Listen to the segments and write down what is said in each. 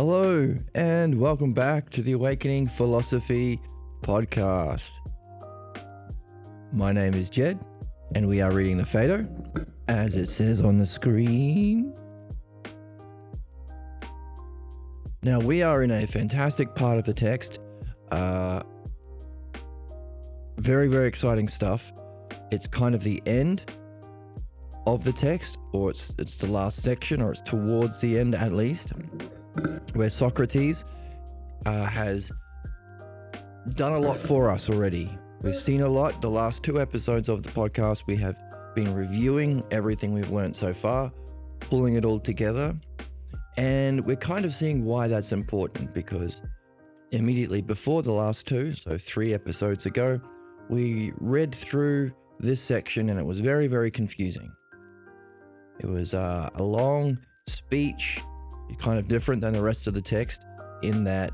Hello, and welcome back to the Awakening Philosophy Podcast. My name is Jed, and we are reading the Phaedo, as it says on the screen. Now, we are in a fantastic part of the text. Very, very exciting stuff. It's kind of the end of the text, or it's the last section, or it's towards the end at least, where Socrates has done a lot for us already. We've seen a lot. The last two episodes of the podcast, we have been reviewing everything we've learned so far, pulling it all together, and we're kind of seeing why that's important, because immediately before the last two, so 3 episodes ago, we read through this section and it was very, very confusing. It was a long speech, kind of different than the rest of the text in that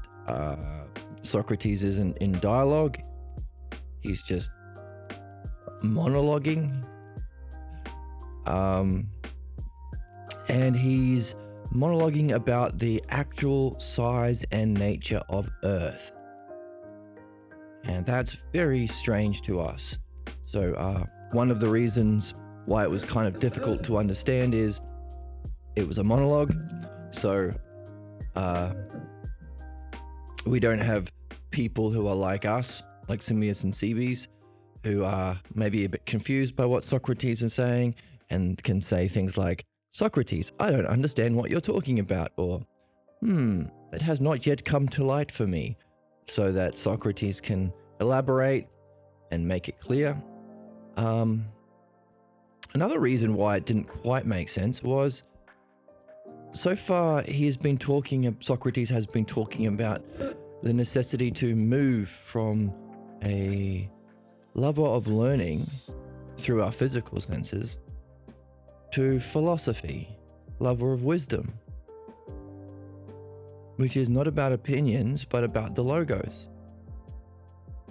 Socrates isn't in dialogue. He's just monologuing. And he's monologuing about the actual size and nature of Earth. And that's very strange to us. So one of the reasons why it was kind of difficult to understand is it was a monologue. So we don't have people who are like us, like Simius and Cebes, who are maybe a bit confused by what Socrates is saying and can say things like, Socrates, I don't understand what you're talking about, or that has not yet come to light for me, so that Socrates can elaborate and make it clear. Another reason why it didn't quite make sense was, so far Socrates has been talking about the necessity to move from a lover of learning through our physical senses to philosophy, lover of wisdom, which is not about opinions, but about the logos,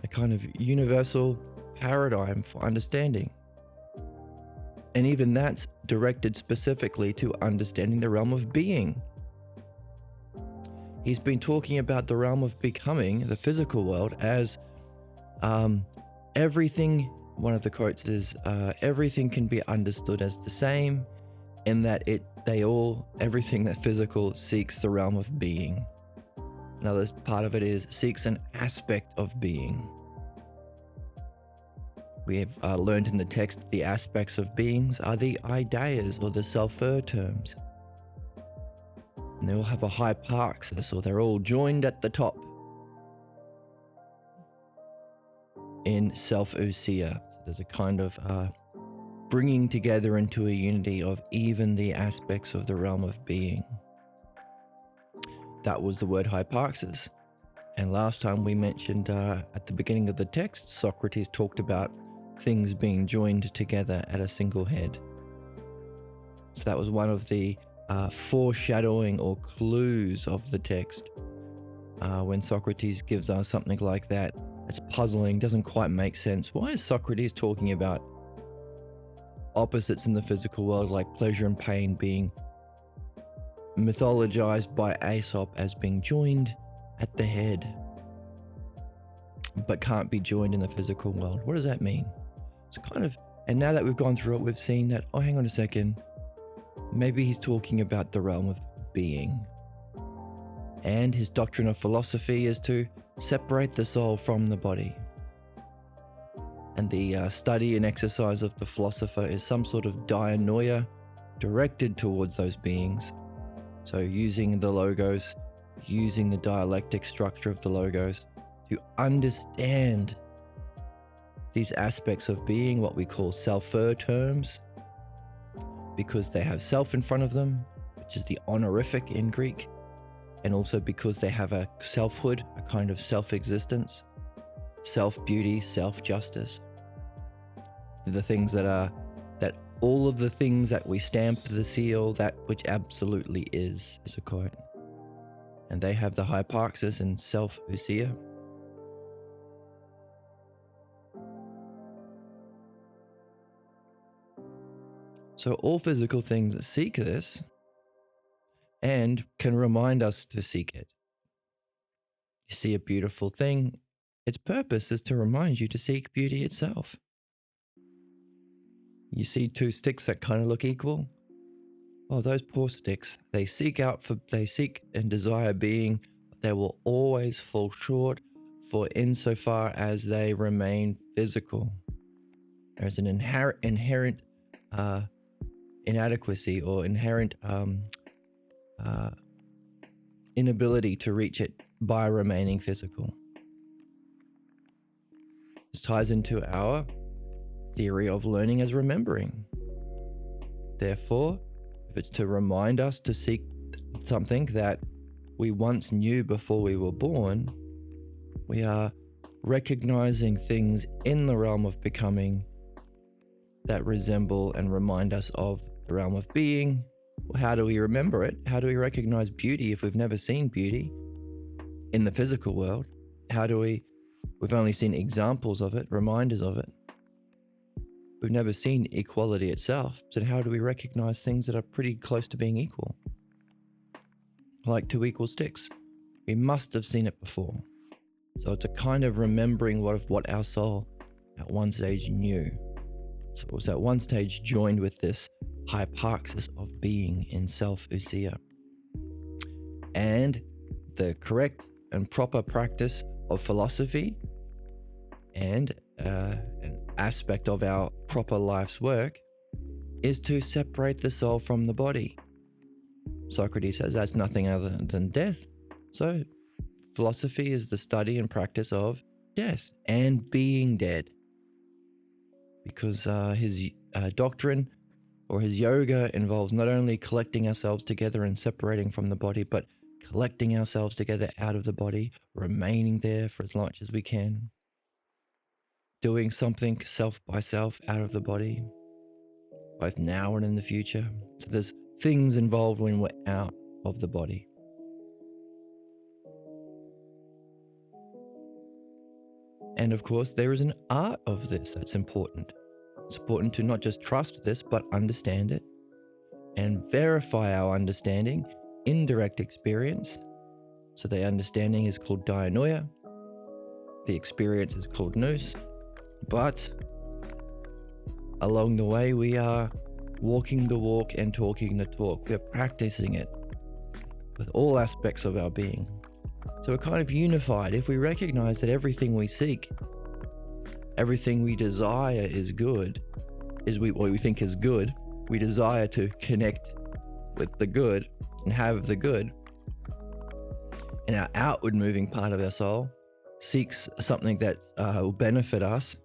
a kind of universal paradigm for understanding. And even that's directed specifically to understanding the realm of being. He's been talking about the realm of becoming, the physical world, as everything. One of the quotes is, everything can be understood as the same, in that everything that physical seeks the realm of being. Another part of it is seeks an aspect of being. We have learned in the text the aspects of beings are the ideas or the self-er terms. And they all have a hyparxis, or they're all joined at the top in self-ousia. So there's a kind of bringing together into a unity of even the aspects of the realm of being. That was the word hyparxis. And last time we mentioned at the beginning of the text, Socrates talked about things being joined together at a single head. So that was one of the foreshadowing or clues of the text. When Socrates gives us something like that, it's puzzling, doesn't quite make sense. Why is Socrates talking about opposites in the physical world, like pleasure and pain, being mythologized by Aesop as being joined at the head, but can't be joined in the physical world? What does that mean? It's kind of, and now that we've gone through it, we've seen that, oh, hang on a second, maybe he's talking about the realm of being. And his doctrine of philosophy is to separate the soul from the body. And the study and exercise of the philosopher is some sort of dianoia directed towards those beings. So using the logos, using the dialectic structure of the logos to understand these aspects of being, what we call self-er terms, because they have self in front of them, which is the honorific in Greek, and also because they have a selfhood, a kind of self-existence, self-beauty, self-justice. The things that all of the things that we stamp the seal, that which absolutely is a quote. And they have the hyparxis and self-ousia. So all physical things seek this, and can remind us to seek it. You see a beautiful thing, its purpose is to remind you to seek beauty itself. You see two sticks that kind of look equal? Oh, those poor sticks, they seek and desire being, but they will always fall short, for insofar as they remain physical. There's an inherent inadequacy or inherent inability to reach it by remaining physical. This ties into our theory of learning as remembering. Therefore, if it's to remind us to seek something that we once knew before we were born, we are recognizing things in the realm of becoming that resemble and remind us of the realm of being. How do we remember it? How do we recognize beauty if we've never seen beauty in the physical world? We've only seen examples of it, reminders of it. We've never seen equality itself. So how do we recognize things that are pretty close to being equal? Like two equal sticks. We must have seen it before. So it's a kind of remembering what our soul at one stage knew. So it was at one stage joined with this hyparxis of being in self ousia. And the correct and proper practice of philosophy and an aspect of our proper life's work is to separate the soul from the body. Socrates says that's nothing other than death. So philosophy is the study and practice of death and being dead. Because his doctrine or his yoga involves not only collecting ourselves together and separating from the body, but collecting ourselves together out of the body, remaining there for as much as we can, doing something self by self out of the body, both now and in the future. So there's things involved when we're out of the body. And of course, there is an art of this that's important. It's important to not just trust this, but understand it and verify our understanding in direct experience. So the understanding is called dianoia. The experience is called nous. But along the way, we are walking the walk and talking the talk. We're practicing it with all aspects of our being. So we're kind of unified. If we recognize that everything we seek, everything we desire is good, what we think is good, we desire to connect with the good and have the good. And our outward moving part of our soul seeks something that will benefit us,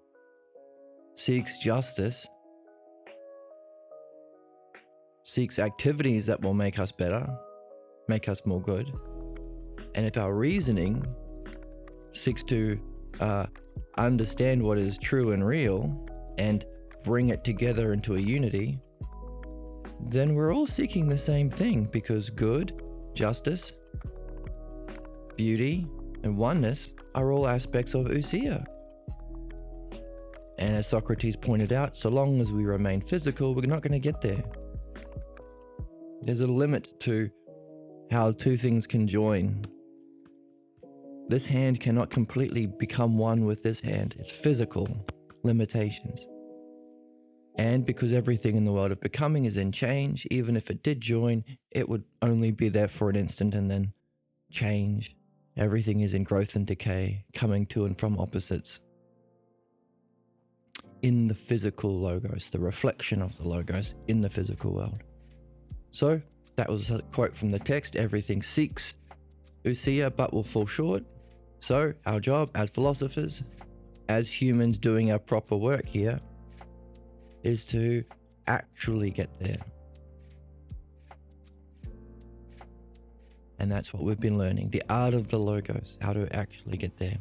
seeks justice, seeks activities that will make us better, make us more good. And if our reasoning seeks to understand what is true and real and bring it together into a unity, then we're all seeking the same thing, because good, justice, beauty, and oneness are all aspects of ousia. And as Socrates pointed out, so long as we remain physical, we're not going to get there. There's a limit to how two things can join. This hand cannot completely become one with this hand. It's physical limitations. And because everything in the world of becoming is in change, even if it did join, it would only be there for an instant and then change. Everything is in growth and decay, coming to and from opposites. In the physical logos, the reflection of the logos in the physical world. So that was a quote from the text. Everything seeks ousia but will fall short. So our job as philosophers, as humans doing our proper work here, is to actually get there. And that's what we've been learning, the art of the logos, how to actually get there.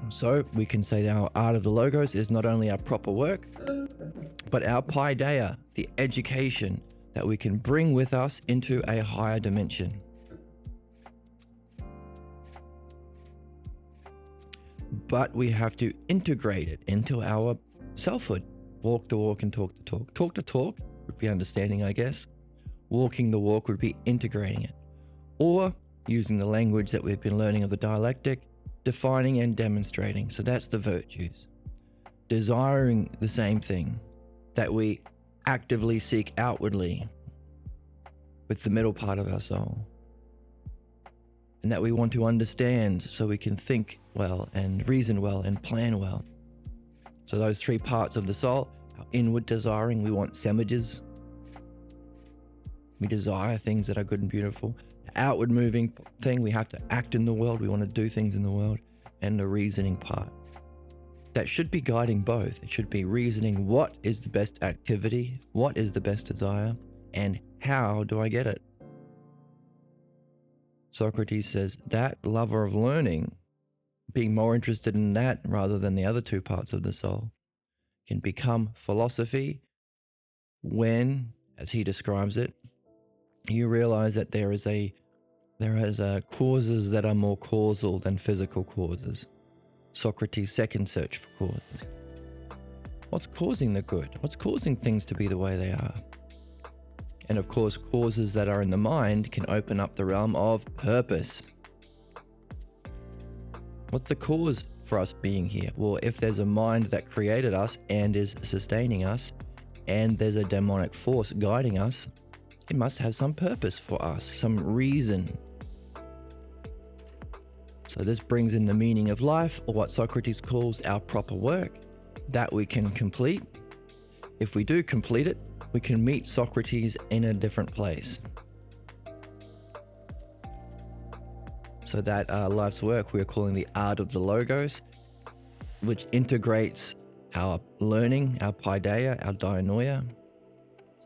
So we can say that our art of the logos is not only our proper work, but our paideia, the education that we can bring with us into a higher dimension. But we have to integrate it into our selfhood. Walk the walk and talk the talk. Talk the talk, be understanding, I guess. Walking the walk would be integrating it. Or using the language that we've been learning of the dialectic, defining and demonstrating. So that's the virtues. Desiring the same thing that we actively seek outwardly with the middle part of our soul. And that we want to understand so we can think well and reason well and plan well. So those three parts of the soul, our inward desiring, we want semages. We desire things that are good and beautiful. The outward moving thing, we have to act in the world. We want to do things in the world. And the reasoning part. That should be guiding both. It should be reasoning what is the best activity, what is the best desire, and how do I get it? Socrates says that lover of learning, being more interested in that rather than the other two parts of the soul, can become philosophy when, as he describes it, you realize that there is causes that are more causal than physical causes. Socrates' second search for causes. What's causing the good? What's causing things to be the way they are? And of course, causes that are in the mind can open up the realm of purpose. What's the cause for us being here? Well, if there's a mind that created us and is sustaining us, and there's a demonic force guiding us, it must have some purpose for us, some reason. So this brings in the meaning of life, or what Socrates calls our proper work, that we can complete. If we do complete it, we can meet Socrates in a different place. So that life's work we are calling the art of the logos, which integrates our learning, our paideia, our dianoia.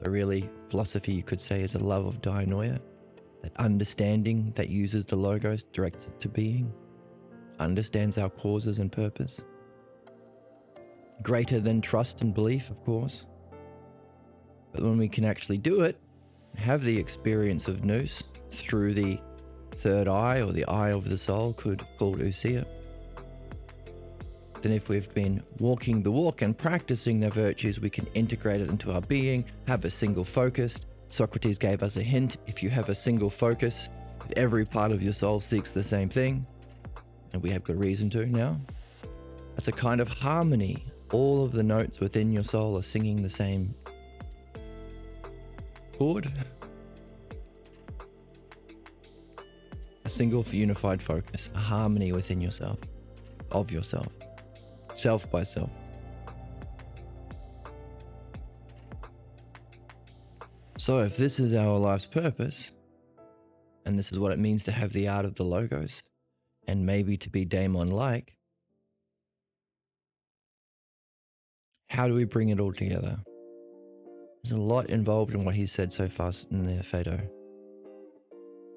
So really, philosophy you could say is a love of dianoia, that understanding that uses the logos directed to being, understands our causes and purpose. Greater than trust and belief, of course. But when we can actually do it, have the experience of nous through the third eye or the eye of the soul, called ousia, then if we've been walking the walk and practicing the virtues, we can integrate it into our being, have a single focus. Socrates gave us a hint. If you have a single focus, if every part of your soul seeks the same thing, and we have good reason to now, that's a kind of harmony. All of the notes within your soul are singing the same chord. A single unified focus, a harmony within yourself, of yourself, self by self. So if this is our life's purpose, and this is what it means to have the art of the logos, and maybe to be daemon-like, how do we bring it all together? There's a lot involved in what he's said so far in the Phaedo.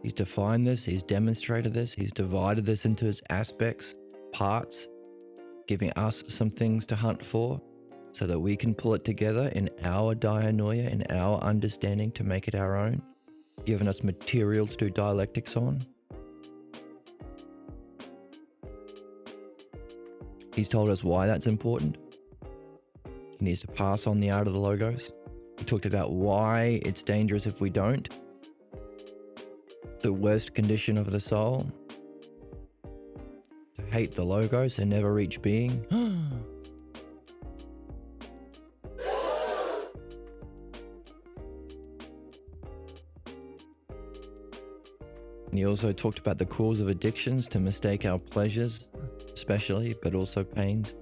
He's defined this, he's demonstrated this, he's divided this into its aspects, parts, giving us some things to hunt for so that we can pull it together in our dianoia, in our understanding to make it our own, given us material to do dialectics on. He's told us why that's important. He needs to pass on the art of the logos. He talked about why it's dangerous if we don't. The worst condition of the soul. To hate the logos and never reach being. And he also talked about the cause of addictions, to mistake our pleasures, especially, but also pains,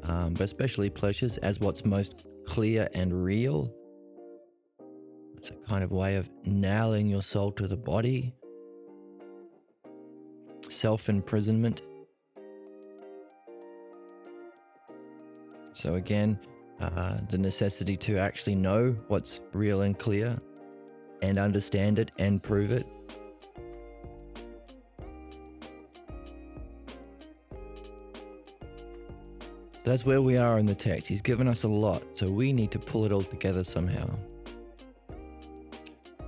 but especially pleasures, as what's most clear and real. It's a kind of way of nailing your soul to the body. Self-imprisonment. So again, the necessity to actually know what's real and clear and understand it and prove it. That's where we are in the text. He's given us a lot, so we need to pull it all together somehow.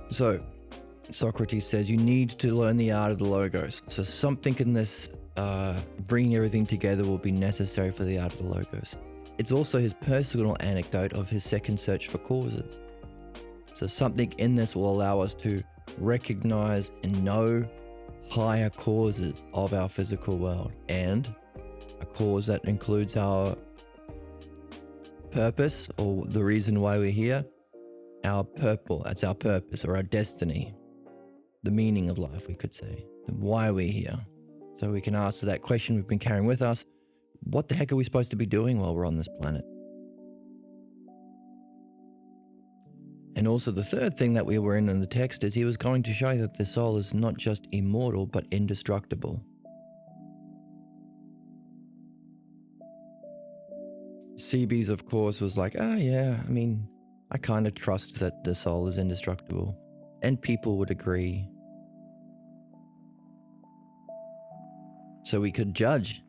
So, Socrates says you need to learn the art of the logos. So something in this bringing everything together will be necessary for the art of the logos. It's also his personal anecdote of his second search for causes. So something in this will allow us to recognize and know higher causes of our physical world, and a cause that includes our purpose, or the reason why we're here, that's our purpose or our destiny, the meaning of life, we could say, and why we're here. So we can answer that question we've been carrying with us: what the heck are we supposed to be doing while we're on this planet? And also the third thing that we were in the text is he was going to show that the soul is not just immortal, but indestructible. CB's, of course, was like, yeah, I mean, I kind of trust that the soul is indestructible. And people would agree. So we could judge.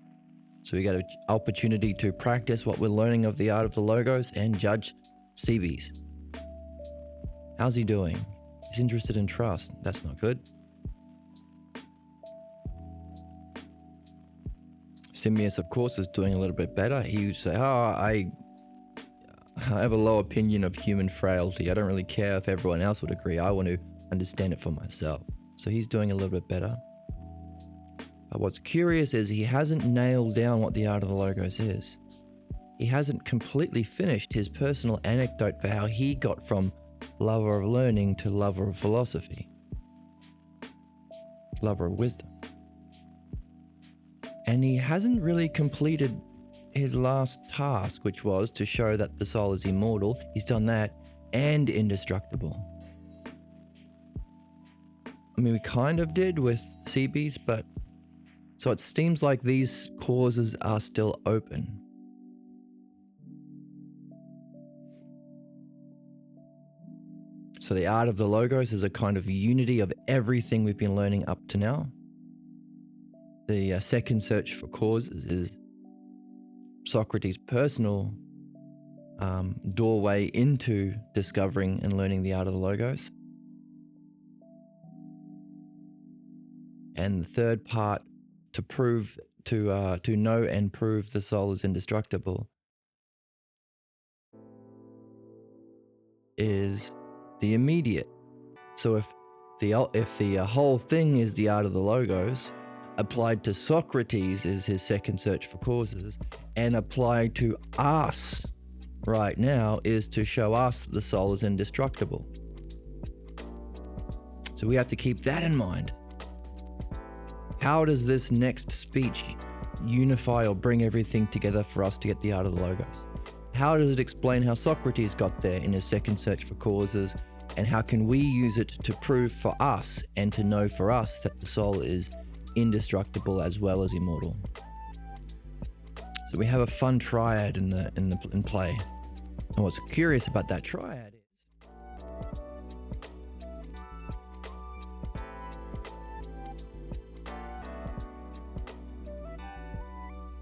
So we got an opportunity to practice what we're learning of the art of the logos and judge CB's. How's he doing? He's interested in trust. That's not good. Simius, of course, is doing a little bit better. He would say, I have a low opinion of human frailty. I don't really care if everyone else would agree. I want to understand it for myself. So he's doing a little bit better. But what's curious is he hasn't nailed down what the art of the logos is. He hasn't completely finished his personal anecdote for how he got from lover of learning to lover of philosophy, lover of wisdom. And he hasn't really completed his last task, which was to show that the soul is immortal. He's done that, and indestructible. I mean, we kind of did with CB's, but so it seems like these causes are still open. So the art of the logos is a kind of unity of everything we've been learning up to now. The second search for causes is Socrates' personal doorway into discovering and learning the art of the logos. And the third part, to know and prove the soul is indestructible, is the immediate. So if the whole thing is the art of the logos, applied to Socrates is his second search for causes, and applied to us right now is to show us that the soul is indestructible. So we have to keep that in mind. How does this next speech unify or bring everything together for us to get the art of the logos? How does it explain how Socrates got there in his second search for causes, and how can we use it to prove for us and to know for us that the soul is indestructible as well as immortal? So we have a fun triad in play. And what's curious about that triad is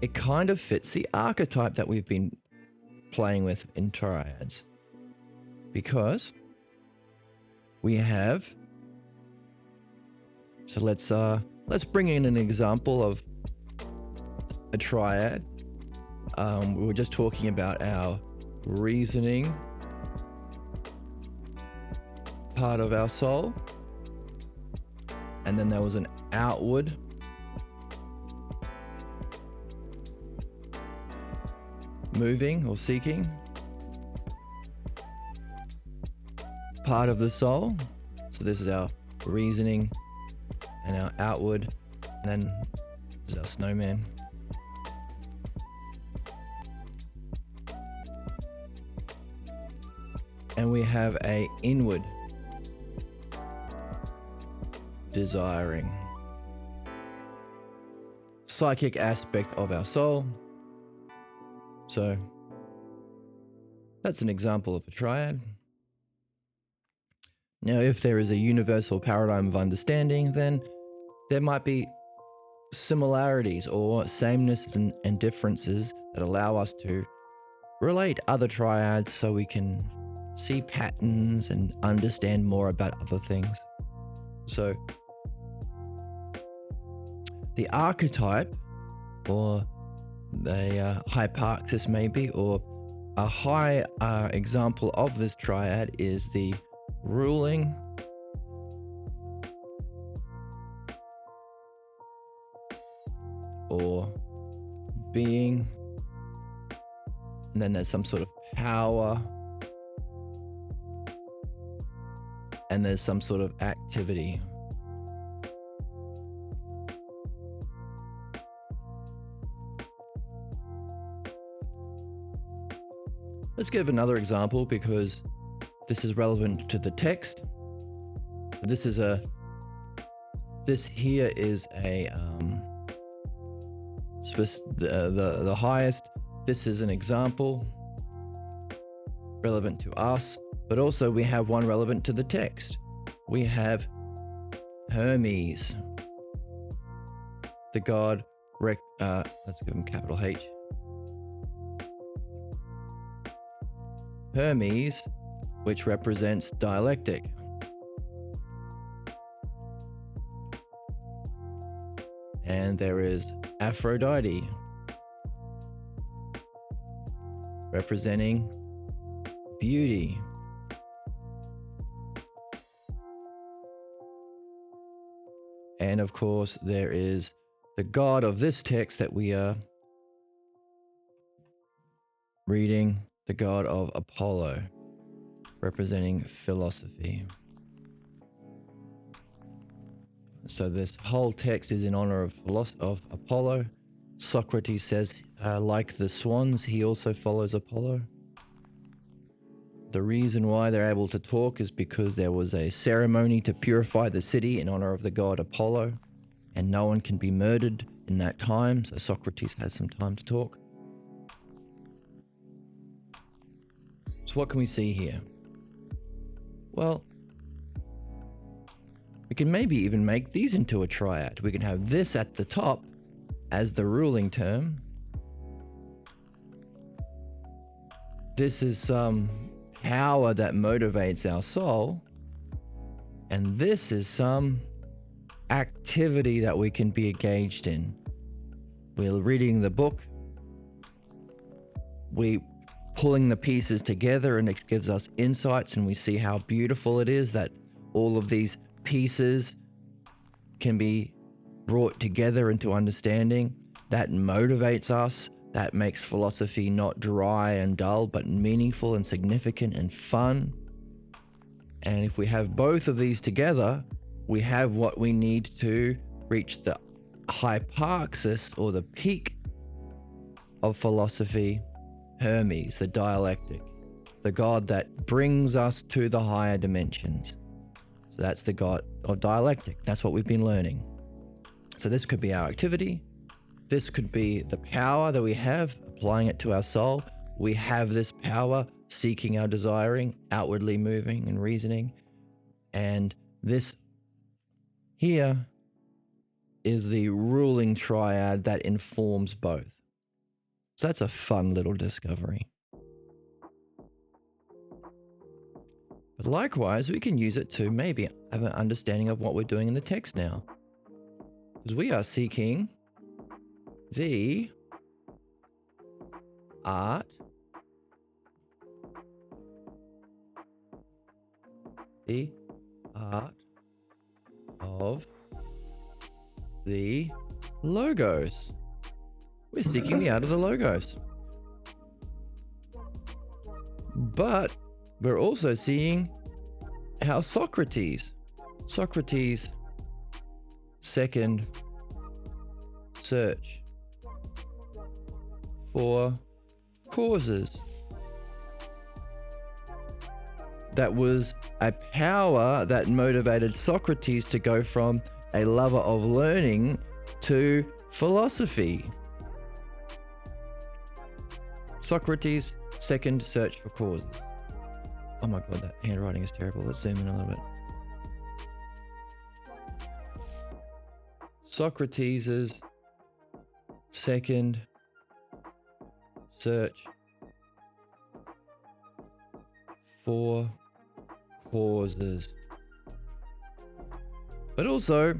it kind of fits the archetype that we've been playing with in triads, because we have, so let's bring in an example of a triad. We were just talking about our reasoning part of our soul, and then there was an outward moving or seeking part of the soul. So this is our reasoning and our outward, and then this is our snowman. And we have a inward desiring psychic aspect of our soul. So that's an example of a triad. Now, if there is a universal paradigm of understanding, then there might be similarities or sameness and differences that allow us to relate other triads so we can see patterns and understand more about other things. So the archetype, or the hyparxis maybe, or a high example of this triad is the ruling, or being, and then there's some sort of power, and there's some sort of activity. Let's give another example because this is relevant to the text. This here is the highest. This is an example relevant to us, but also we have one relevant to the text. We have Hermes, the god, let's give him capital H. Hermes, which represents dialectic. And there is Aphrodite, representing beauty. And of course, there is the god of this text that we are reading, the god of Apollo, representing philosophy. So this whole text is in honor of Apollo. Socrates says, like the swans, he also follows Apollo. The reason why they're able to talk is because there was a ceremony to purify the city in honor of the god Apollo, and no one can be murdered in that time, so Socrates has some time to talk. So what can we see here? Well, we can maybe even make these into a triad. We can have this at the top as the ruling term. This is some power that motivates our soul. And this is some activity that we can be engaged in. We're reading the book. We pulling the pieces together, and it gives us insights, and we see how beautiful it is that all of these pieces can be brought together into understanding. That motivates us. That makes philosophy not dry and dull, but meaningful and significant and fun. And if we have both of these together, we have what we need to reach the hyparxis, or the peak of philosophy, Hermes, the dialectic, the god that brings us to the higher dimensions. So that's the god of dialectic. That's what we've been learning. So this could be our activity. This could be the power that we have, applying it to our soul. We have this power, seeking our desiring, outwardly moving and reasoning. And this here is the ruling triad that informs both. So that's a fun little discovery. But likewise, we can use it to maybe have an understanding of what we're doing in the text now. Because we are seeking the art of the logos. We're seeking the art of the logos. But we're also seeing how Socrates' second search for causes. That was a power that motivated Socrates to go from a lover of learning to philosophy. Socrates' second search for causes. Oh my god, that handwriting is terrible. Let's zoom in a little bit. Socrates' second search for causes. But also,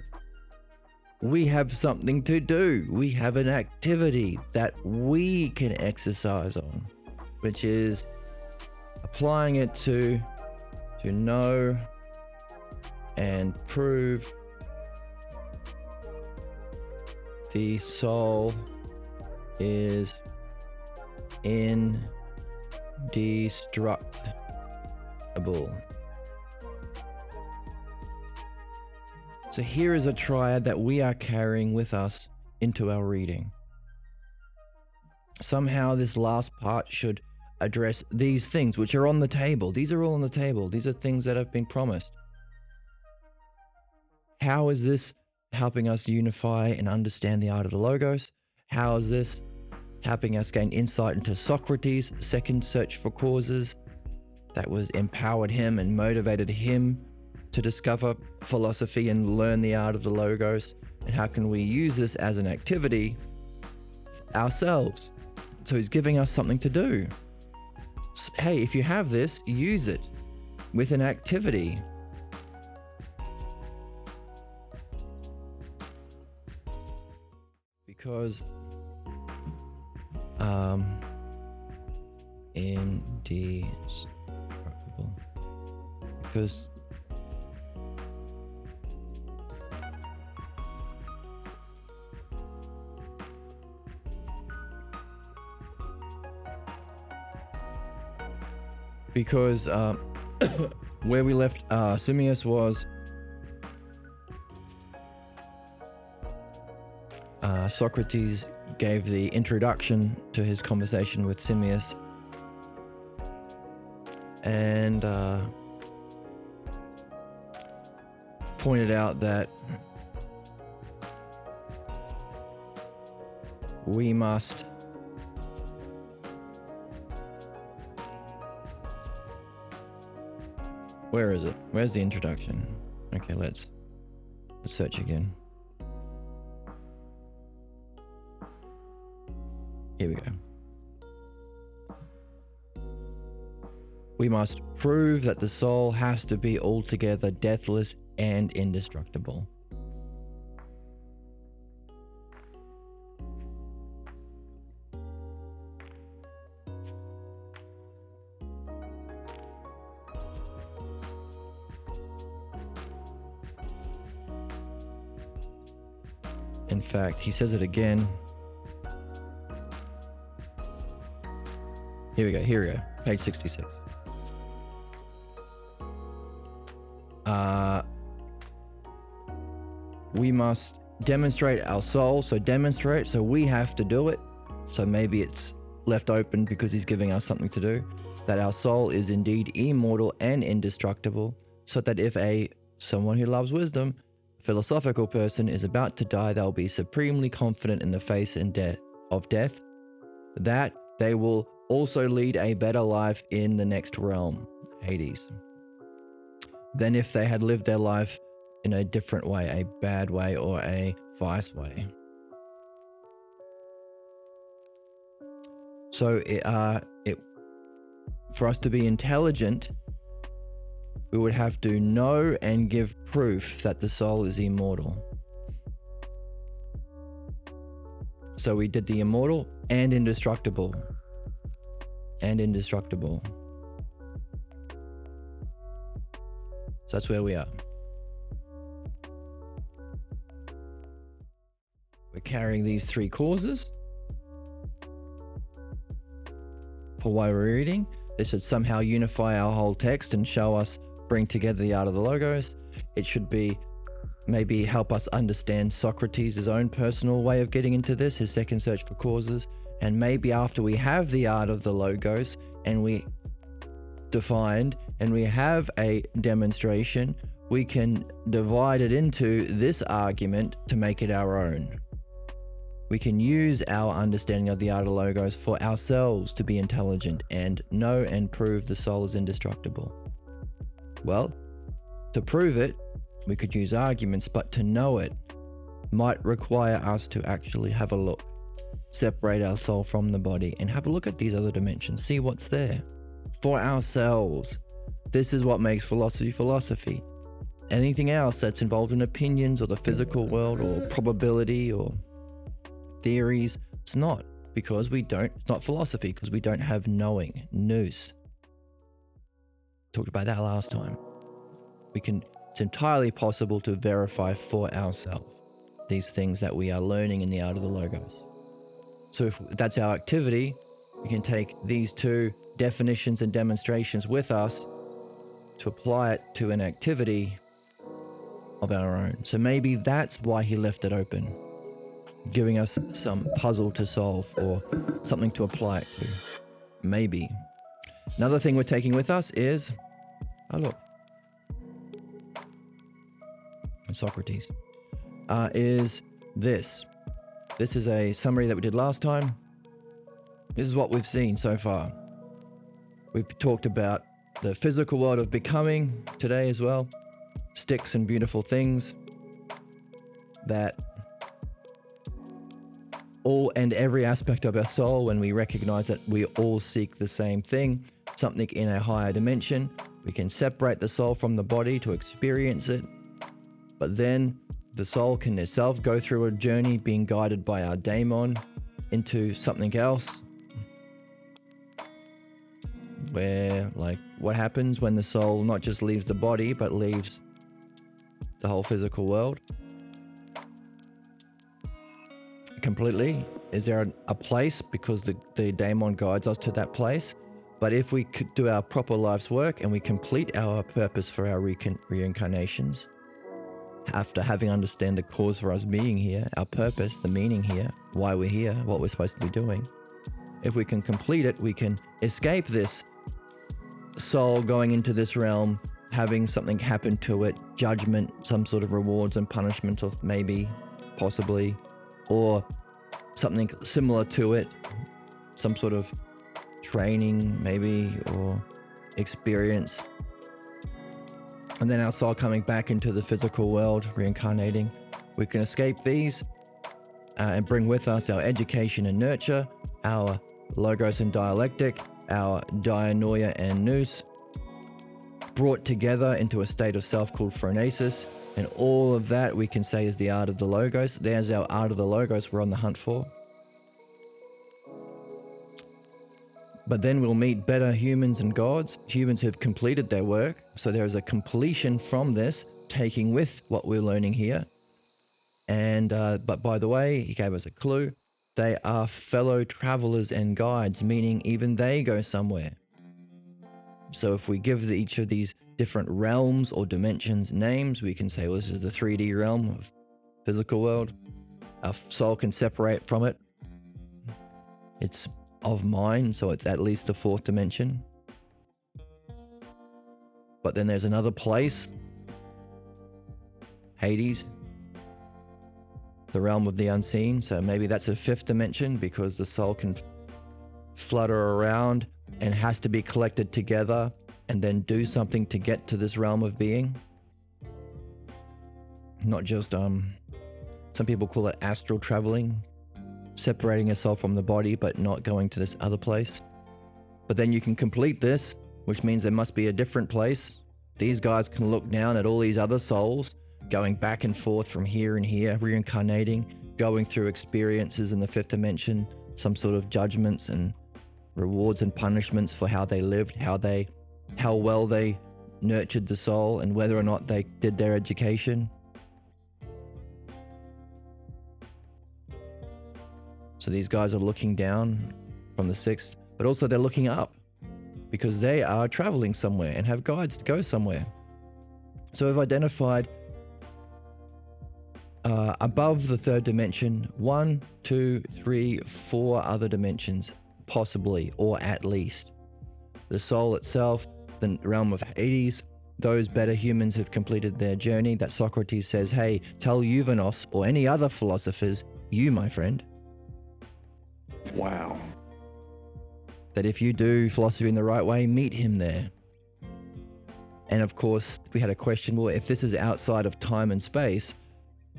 we have something to do. We have an activity that we can exercise on, which is applying it to to know and prove the soul is indestructible. So here is a triad that we are carrying with us into our reading. Somehow this last part should address these things which are on the table. These are all on the table. These are things that have been promised. How is this helping us unify and understand the art of the Logos? How is this helping us gain insight into Socrates' second search for causes that was empowered him and motivated him to discover philosophy and learn the art of the Logos? And how can we use this as an activity ourselves? So he's giving us something to do. Hey, if you have this, use it with an activity. Because indestructible. Because where we left Simius was Socrates gave the introduction to his conversation with Simius, and pointed out that we must where is it? Where's the introduction? Okay, let's search again. Here we go. We must prove that the soul has to be altogether deathless and indestructible. In fact, he says it again. Here we go, page 66. We must demonstrate our soul, so we have to do it. So maybe it's left open because he's giving us something to do. That our soul is indeed immortal and indestructible, so that if someone who loves wisdom, philosophical person, is about to die, they'll be supremely confident in the face and of death, that they will also lead a better life in the next realm, Hades, than if they had lived their life in a different way, a bad way or a vice way. So for us to be intelligent, we would have to know and give proof that the soul is immortal. So we did the immortal and indestructible. So that's where we are. We're carrying these three causes for why we're reading. This should somehow unify our whole text and show us, bring together the art of the Logos. It should be maybe help us understand Socrates' own personal way of getting into this, his second search for causes. And maybe after we have the art of the Logos and we defined and we have a demonstration, we can divide it into this argument to make it our own. We can use our understanding of the art of the Logos for ourselves to be intelligent and know and prove the soul is indestructible. Well, to prove it, we could use arguments, but to know it might require us to actually have a look, separate our soul from the body and have a look at these other dimensions, see what's there for ourselves. This is what makes philosophy. Anything else that's involved in opinions or the physical world or probability or theories, it's not philosophy because we don't have knowing, nous. Talked about that last time. It's entirely possible to verify for ourselves these things that we are learning in the art of the logos. So if that's our activity, we can take these two definitions and demonstrations with us to apply it to an activity of our own. So maybe that's why he left it open, giving us some puzzle to solve or something to apply it to. Maybe. Another thing we're taking with us is, oh look, Socrates, is this. This is a summary that we did last time. This is what we've seen so far. We've talked about the physical world of becoming today as well. Sticks and beautiful things that all and every aspect of our soul, when we recognize that we all seek the same thing, something in a higher dimension, we can separate the soul from the body to experience it. But then the soul can itself go through a journey being guided by our daemon into something else. Where, like, what happens when the soul not just leaves the body, but leaves the whole physical world completely? Is there a place, because the daemon guides us to that place? But if we could do our proper life's work and we complete our purpose for our reincarnations, after having understand the cause for us being here, our purpose, the meaning here, why we're here, what we're supposed to be doing, if we can complete it, we can escape this soul going into this realm, having something happen to it, judgment, some sort of rewards and punishment, of maybe, possibly, or something similar to it, some sort of training maybe, or experience. And then our soul coming back into the physical world, reincarnating. We can escape these and bring with us our education and nurture, our logos and dialectic, our dianoia and nous, brought together into a state of self called phronesis. And all of that we can say is the art of the logos. There's our art of the logos we're on the hunt for. But then we'll meet better humans and gods, humans who've completed their work. So there is a completion from this, taking with what we're learning here. And but by the way, he gave us a clue. They are fellow travelers and guides, meaning even they go somewhere. So if we give each of these different realms or dimensions names, we can say, well, this is the 3D realm of physical world. Our soul can separate from it. It's of mind, so it's at least the 4th dimension. But then there's another place, Hades, the realm of the unseen. So maybe that's a 5th dimension, because the soul can flutter around and has to be collected together and then do something to get to this realm of being. Not just some people call it astral traveling, separating yourself from the body but not going to this other place. But then you can complete this, which means there must be a different place. These guys can look down at all these other souls going back and forth from here and here, reincarnating, going through experiences in the 5th dimension, some sort of judgments and rewards and punishments for how they lived, how well they nurtured the soul, and whether or not they did their education. So these guys are looking down from the 6th, but also they're looking up because they are traveling somewhere and have guides to go somewhere. So we've identified above the 3rd dimension, 1, 2, 3, 4 other dimensions, possibly, or at least. The soul itself, the realm of Hades, those better humans who've completed their journey that Socrates says, hey, tell Euvenos or any other philosophers, you, my friend. Wow. That if you do philosophy in the right way, meet him there. And of course, we had a question, well, if this is outside of time and space,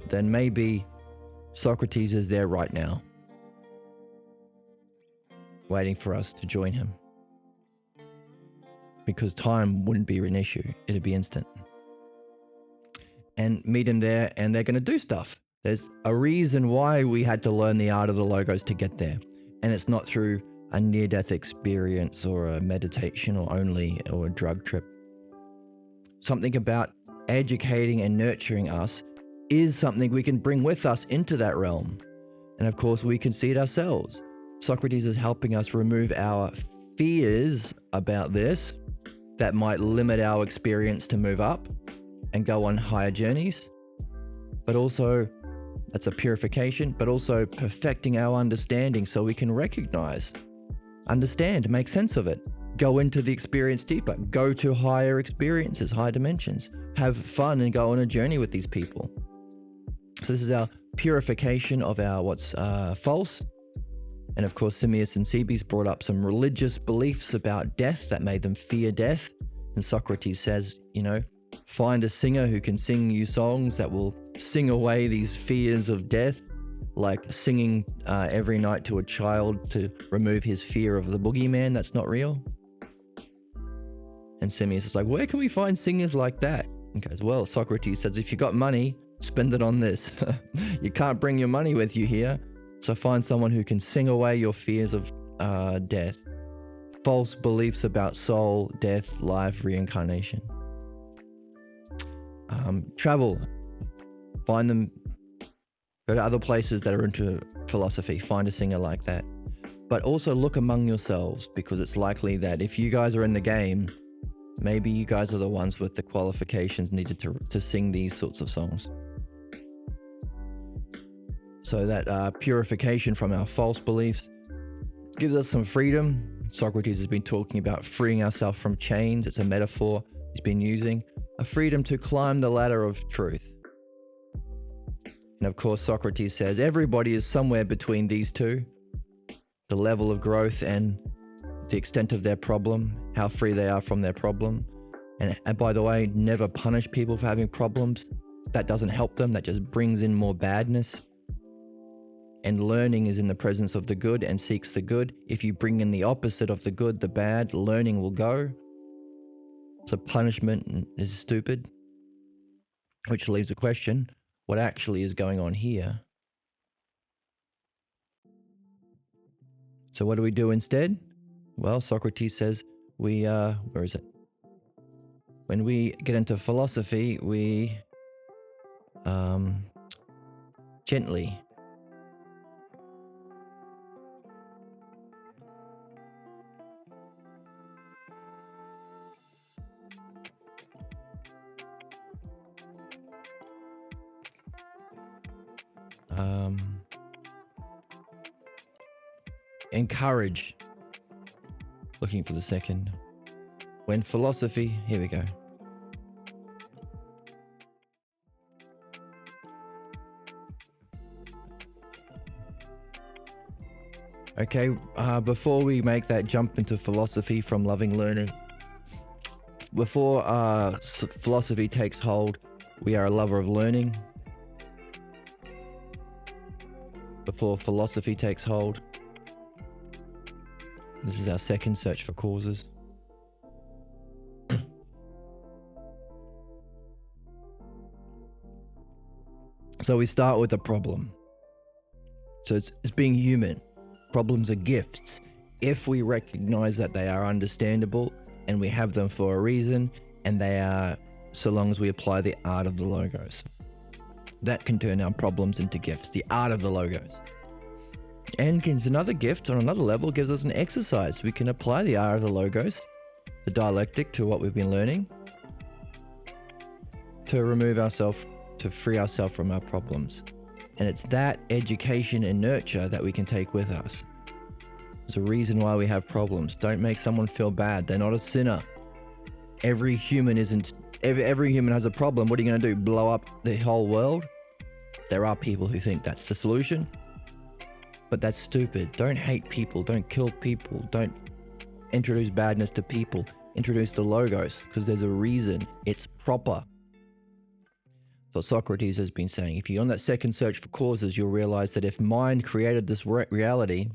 then maybe Socrates is there right now, waiting for us to join him. Because time wouldn't be an issue, it'd be instant. And meet him there, and they're going to do stuff. There's a reason why we had to learn the art of the logos to get there. And it's not through a near-death experience or a meditation or a drug trip. something about educating and nurturing us is something we can bring with us into that realm. And of course, we can see it ourselves. Socrates is helping us remove our fears about this that might limit our experience to move up and go on higher journeys. But also, that's a purification, but also perfecting our understanding so we can recognize, understand, make sense of it, go into the experience deeper, go to higher experiences, higher dimensions, have fun and go on a journey with these people. So this is our purification of our what's false. And of course, Simmias and Cebes brought up some religious beliefs about death that made them fear death. And Socrates says, find a singer who can sing you songs that will sing away these fears of death, like singing every night to a child to remove his fear of the boogeyman that's not real. And Simmias is like, where can we find singers like that? And goes, well, Socrates says, if you got money, spend it on this. You can't bring your money with you here. So find someone who can sing away your fears of death, false beliefs about soul, death, life, reincarnation. Travel, find them, go to other places that are into philosophy, find a singer like that. But also look among yourselves, because it's likely that if you guys are in the game, maybe you guys are the ones with the qualifications needed to sing these sorts of songs. So that purification from our false beliefs gives us some freedom. Socrates has been talking about freeing ourselves from chains. It's a metaphor he's been using. A freedom to climb the ladder of truth. And of course, Socrates says everybody is somewhere between these two. The level of growth and the extent of their problem, how free they are from their problem. And by the way, never punish people for having problems. That doesn't help them. That just brings in more badness. And learning is in the presence of the good and seeks the good. If you bring in the opposite of the good, the bad, learning will go. So punishment is stupid. Which leaves a question, what actually is going on here? So what do we do instead? Well, Socrates says where is it? When we get into philosophy, we gently encourage, looking for the second, when philosophy, here we go. Okay, before we make that jump into philosophy from loving learning, before philosophy takes hold, we are a lover of learning. Before philosophy takes hold, this is our second search for causes. So we start with a problem. So it's being human. Problems are gifts. If we recognize that they are understandable and we have them for a reason, and they are, so long as we apply the art of the logos. That can turn our problems into gifts, the art of the logos. And it's another gift on another level, gives us an exercise. We can apply the art of the logos, the dialectic, to what we've been learning, to remove ourselves, to free ourselves from our problems. And it's that education and nurture that we can take with us. There's a reason why we have problems. Don't make someone feel bad. They're not a sinner. Every human has a problem. What are you going to do? Blow up the whole world? There are people who think that's the solution. But that's stupid. Don't hate people. Don't kill people. Don't introduce badness to people. Introduce the logos, because there's a reason. It's proper. So Socrates has been saying, if you're on that second search for causes, you'll realize that if mind created this reality,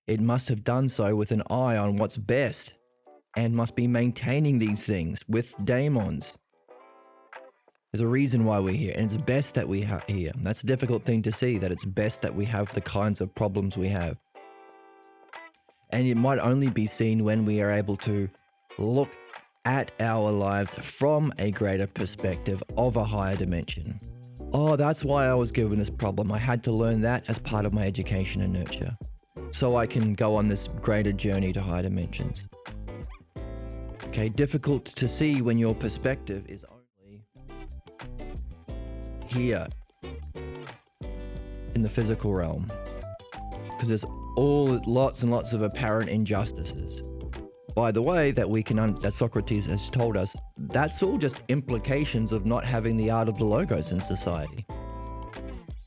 it must have done so with an eye on what's best, and must be maintaining these things with daemons. There's a reason why we're here, and it's best that we are here. That's a difficult thing to see, that it's best that we have the kinds of problems we have. And it might only be seen when we are able to look at our lives from a greater perspective of a higher dimension. Oh, that's why I was given this problem. I had to learn that as part of my education and nurture, so I can go on this greater journey to higher dimensions. Okay, difficult to see when your perspective is only here in the physical realm, because there's lots and lots of apparent injustices. By the way, that Socrates has told us, that's all just implications of not having the art of the logos in society.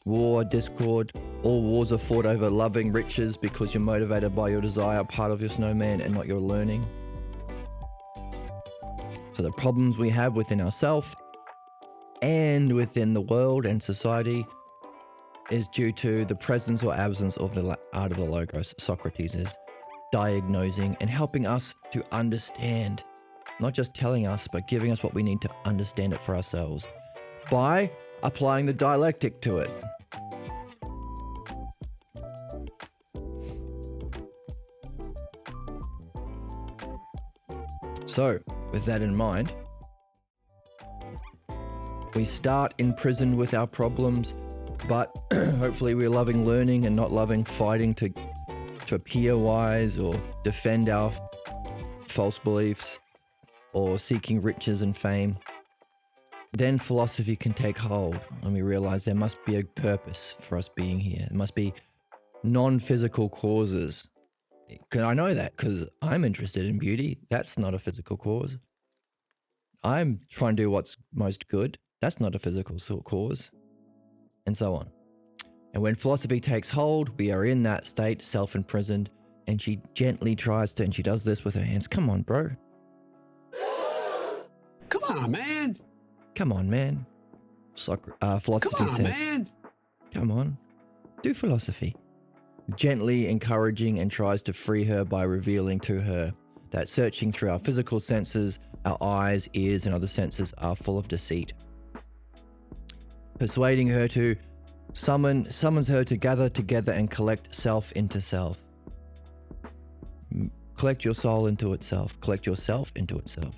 War, discord, all wars are fought over loving riches because you're motivated by your desire, part of your snowman, and not your learning. So the problems we have within ourselves and within the world and society is due to the presence or absence of the art of the logos. Socrates is diagnosing and helping us to understand, not just telling us, but giving us what we need to understand it for ourselves by applying the dialectic to it. So, with that in mind, we start in prison with our problems, but hopefully we're loving learning and not loving fighting to appear wise or defend our false beliefs or seeking riches and fame. Then philosophy can take hold and we realize there must be a purpose for us being here. There must be non-physical causes. I know that because I'm interested in beauty. That's not a physical cause. I'm trying to do what's most good. That's not a physical cause. And so on. And when philosophy takes hold, we are in that state, self-imprisoned, and she gently tries to, and she does this with her hands. Come on, bro. Come on, man. Come on, man. Philosophy Come on, says, man. come on, do philosophy. Gently encouraging and tries to free her by revealing to her that searching through our physical senses, our eyes, ears, and other senses are full of deceit. Persuading her to summons her to gather together and collect self into self. Collect your soul into itself. Collect yourself into itself.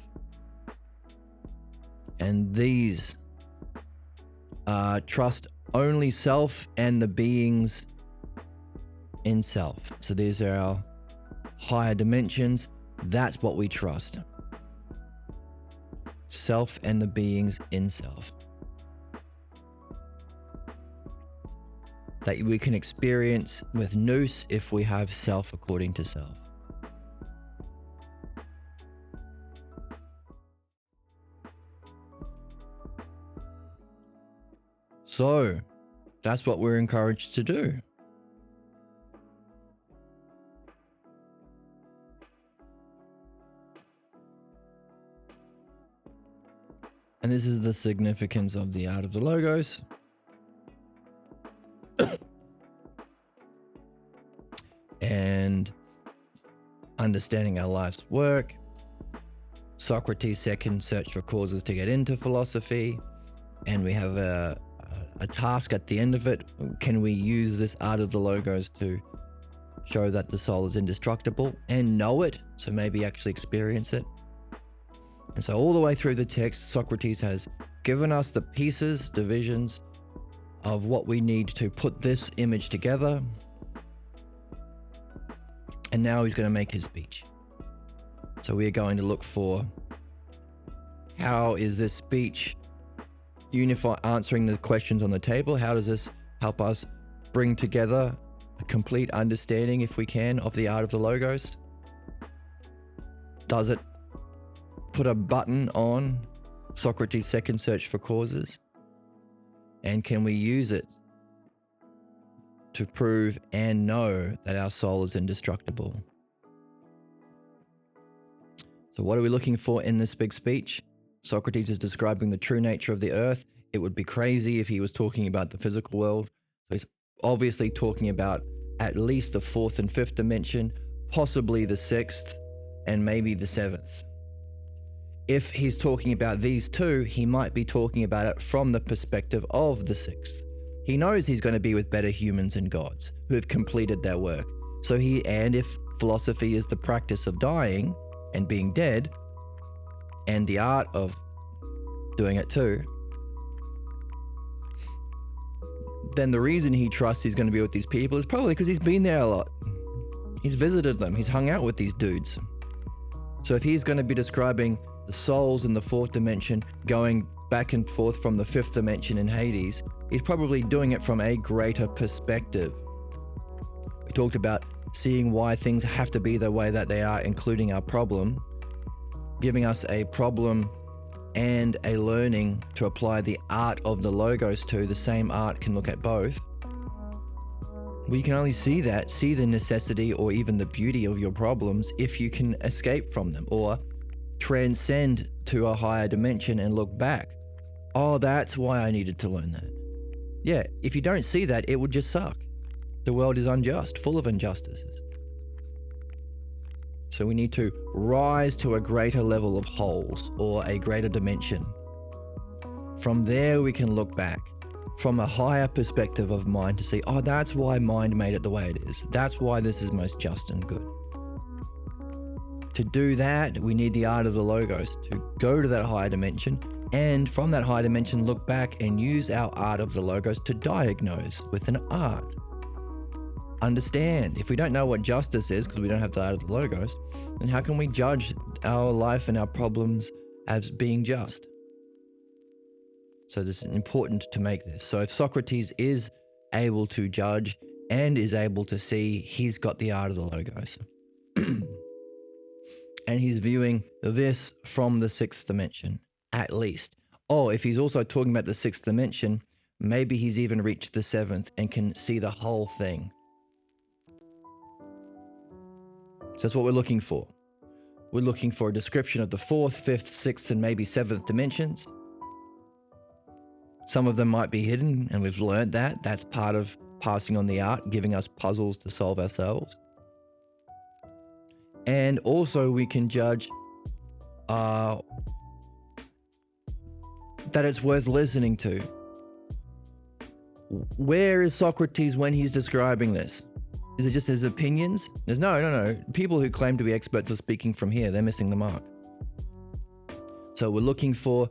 And these trust only self and the beings in self. So these are our higher dimensions. That's what we trust. Self and the beings in self. That we can experience with nous if we have self according to self. So, that's what we're encouraged to do. And this is the significance of the art of the logos. And understanding our life's work. Socrates' second search for causes to get into philosophy. And we have a task at the end of it. Can we use this art of the logos to show that the soul is indestructible and know it? So maybe actually experience it. And so all the way through the text, Socrates has given us the pieces, divisions of what we need to put this image together. And now he's going to make his speech. So we are going to look for how is this speech answering the questions on the table? How does this help us bring together a complete understanding, if we can, of the art of the logos? Does it put a button on Socrates' second search for causes? And can we use it to prove and know that our soul is indestructible? So what are we looking for in this big speech? Socrates is describing the true nature of the earth. It would be crazy if he was talking about the physical world. So he's obviously talking about at least the fourth and fifth dimension, possibly the sixth, and maybe the seventh. If he's talking about these two, he might be talking about it from the perspective of the sixth. He knows he's going to be with better humans and gods who have completed their work. And if philosophy is the practice of dying and being dead, and the art of doing it too, then the reason he trusts he's going to be with these people is probably because he's been there a lot. He's visited them. He's hung out with these dudes. So if he's going to be describing the souls in the fourth dimension going back and forth from the fifth dimension in Hades, he's probably doing it from a greater perspective. We talked about seeing why things have to be the way that they are, including our problem, giving us a problem and a learning to apply the art of the logos to. The same art can look at both. We can only see the necessity or even the beauty of your problems if you can escape from them or transcend to a higher dimension and look back. Oh, that's why I needed to learn that. Yeah, if you don't see that, it would just suck. The world is unjust, full of injustices. So we need to rise to a greater level of wholes or a greater dimension. From there, we can look back from a higher perspective of mind to see, oh, that's why mind made it the way it is. That's why this is most just and good. To do that, we need the art of the logos to go to that higher dimension, and from that higher dimension, look back and use our art of the logos to diagnose with an art. Understand, if we don't know what justice is because we don't have the art of the logos, then how can we judge our life and our problems as being just? So this is important to make this. So if Socrates is able to judge and is able to see, he's got the art of the logos. And he's viewing this from the sixth dimension, at least. Oh, if he's also talking about the sixth dimension, maybe he's even reached the seventh and can see the whole thing. So that's what we're looking for. We're looking for a description of the fourth, fifth, sixth, and maybe seventh dimensions. Some of them might be hidden, and we've learned that. That's part of passing on the art, giving us puzzles to solve ourselves. And also we can judge that it's worth listening to. Where is Socrates when he's describing this? Is it just his opinions? No. People who claim to be experts are speaking from here. They're missing the mark. So we're looking for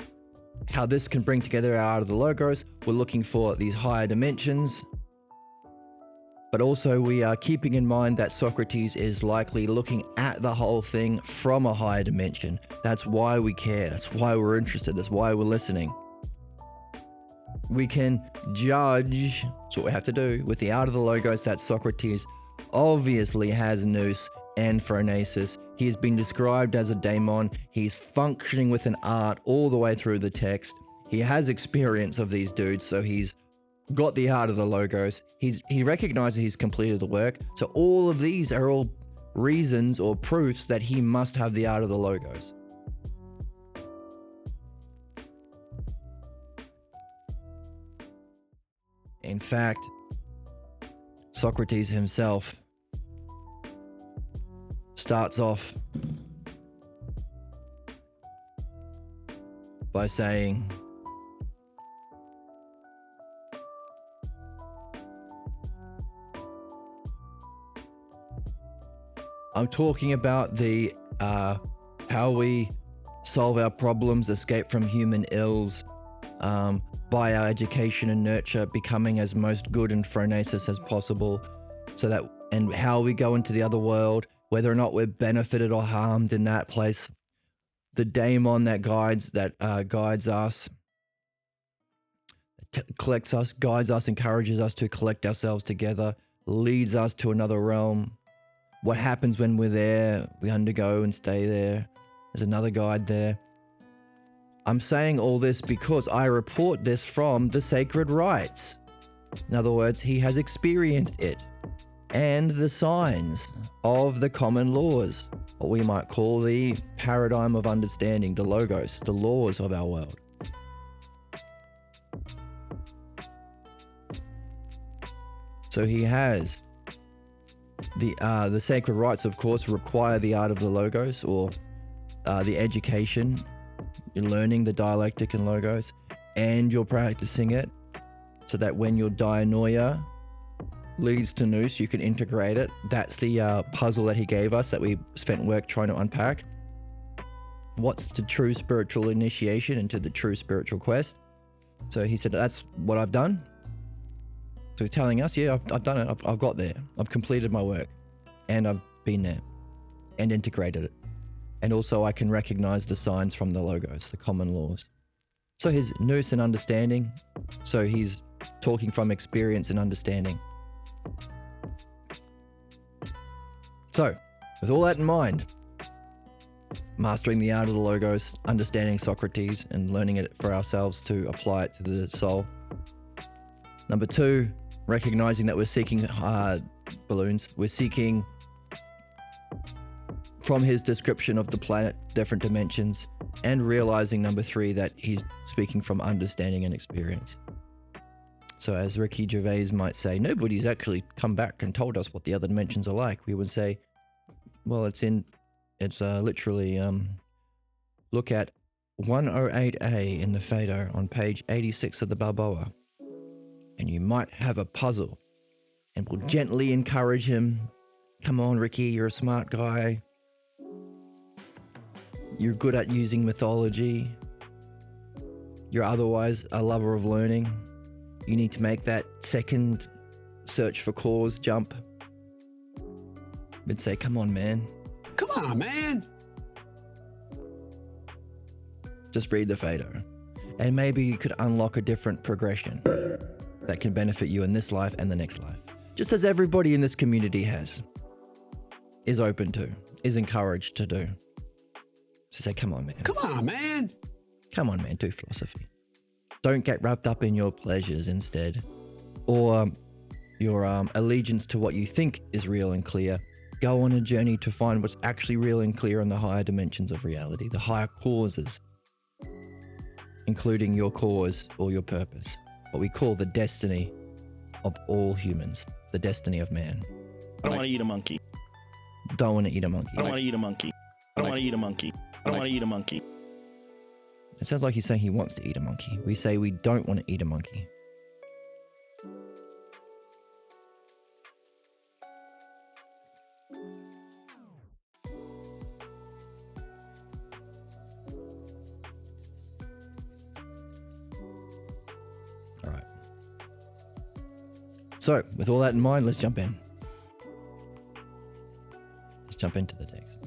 how this can bring together our art of the logos. We're looking for these higher dimensions. But also we are keeping in mind that Socrates is likely looking at the whole thing from a higher dimension. That's why we care. That's why we're interested. That's why we're listening. We can judge, that's what we have to do, with the art of the logos that Socrates obviously has nous and phronesis. He has been described as a daemon. He's functioning with an art all the way through the text. He has experience of these dudes, so he's got the art of the logos. He recognizes he's completed the work. So all of these are all reasons or proofs that he must have the art of the logos. In fact, Socrates himself starts off by saying, I'm talking about the how we solve our problems, escape from human ills, by our education and nurture, becoming as most good and phronesis as possible, so that, and how we go into the other world, whether or not we're benefited or harmed in that place. The daemon that guides us, collects us, guides us, encourages us to collect ourselves together, leads us to another realm. What happens when we're there? We undergo and stay there. There's another guide there. I'm saying all this because I report this from the sacred rites. In other words, he has experienced it. And the signs of the common laws, what we might call the paradigm of understanding, the logos, the laws of our world. So he has the sacred rites, of course, require the art of the logos, or the education. You're learning the dialectic and logos, and you're practicing it, so that when your dianoia leads to nous, you can integrate it. That's the puzzle that he gave us that we spent work trying to unpack. what's the true spiritual initiation into the true spiritual quest. So he said, that's what I've done. So he's telling us, yeah, I've done it. I've got there. I've completed my work and I've been there and integrated it. And also I can recognize the signs from the logos, the common laws. So his nous and understanding. So he's talking from experience and understanding. So with all that in mind, mastering the art of the logos, understanding Socrates and learning it for ourselves to apply it to the soul. Number 2, recognizing that we're seeking balloons. We're seeking from his description of the planet, different dimensions, and realizing number 3, that he's speaking from understanding and experience. So as Ricky Gervais might say, nobody's actually come back and told us what the other dimensions are like. We would say, well, it's literally, look at 108A in the Phaedo on page 86 of the Balboa. And you might have a puzzle, and we'll gently encourage him. Come on, Ricky, you're a smart guy. You're good at using mythology. You're otherwise a lover of learning. You need to make that second search for cause jump. We'd say, come on, man. Come on, man. Just read the Phaedo. And maybe you could unlock a different progression that can benefit you in this life and the next life. Just as everybody in this community is open to, is encouraged to do. So say, come on, man. Come on, man. Come on, man, do philosophy. Don't get wrapped up in your pleasures instead. Or your allegiance to what you think is real and clear. Go on a journey to find what's actually real and clear in the higher dimensions of reality, the higher causes, including your cause or your purpose, what we call the destiny of all humans, the destiny of man. I don't want to eat a monkey. Don't want to eat a monkey. I don't want to eat a monkey. I don't want to eat a monkey. I don't want to eat a monkey. It sounds like he's saying he wants to eat a monkey. We say we don't want to eat a monkey. All right. So, with all that in mind, let's jump in. Let's jump into the text.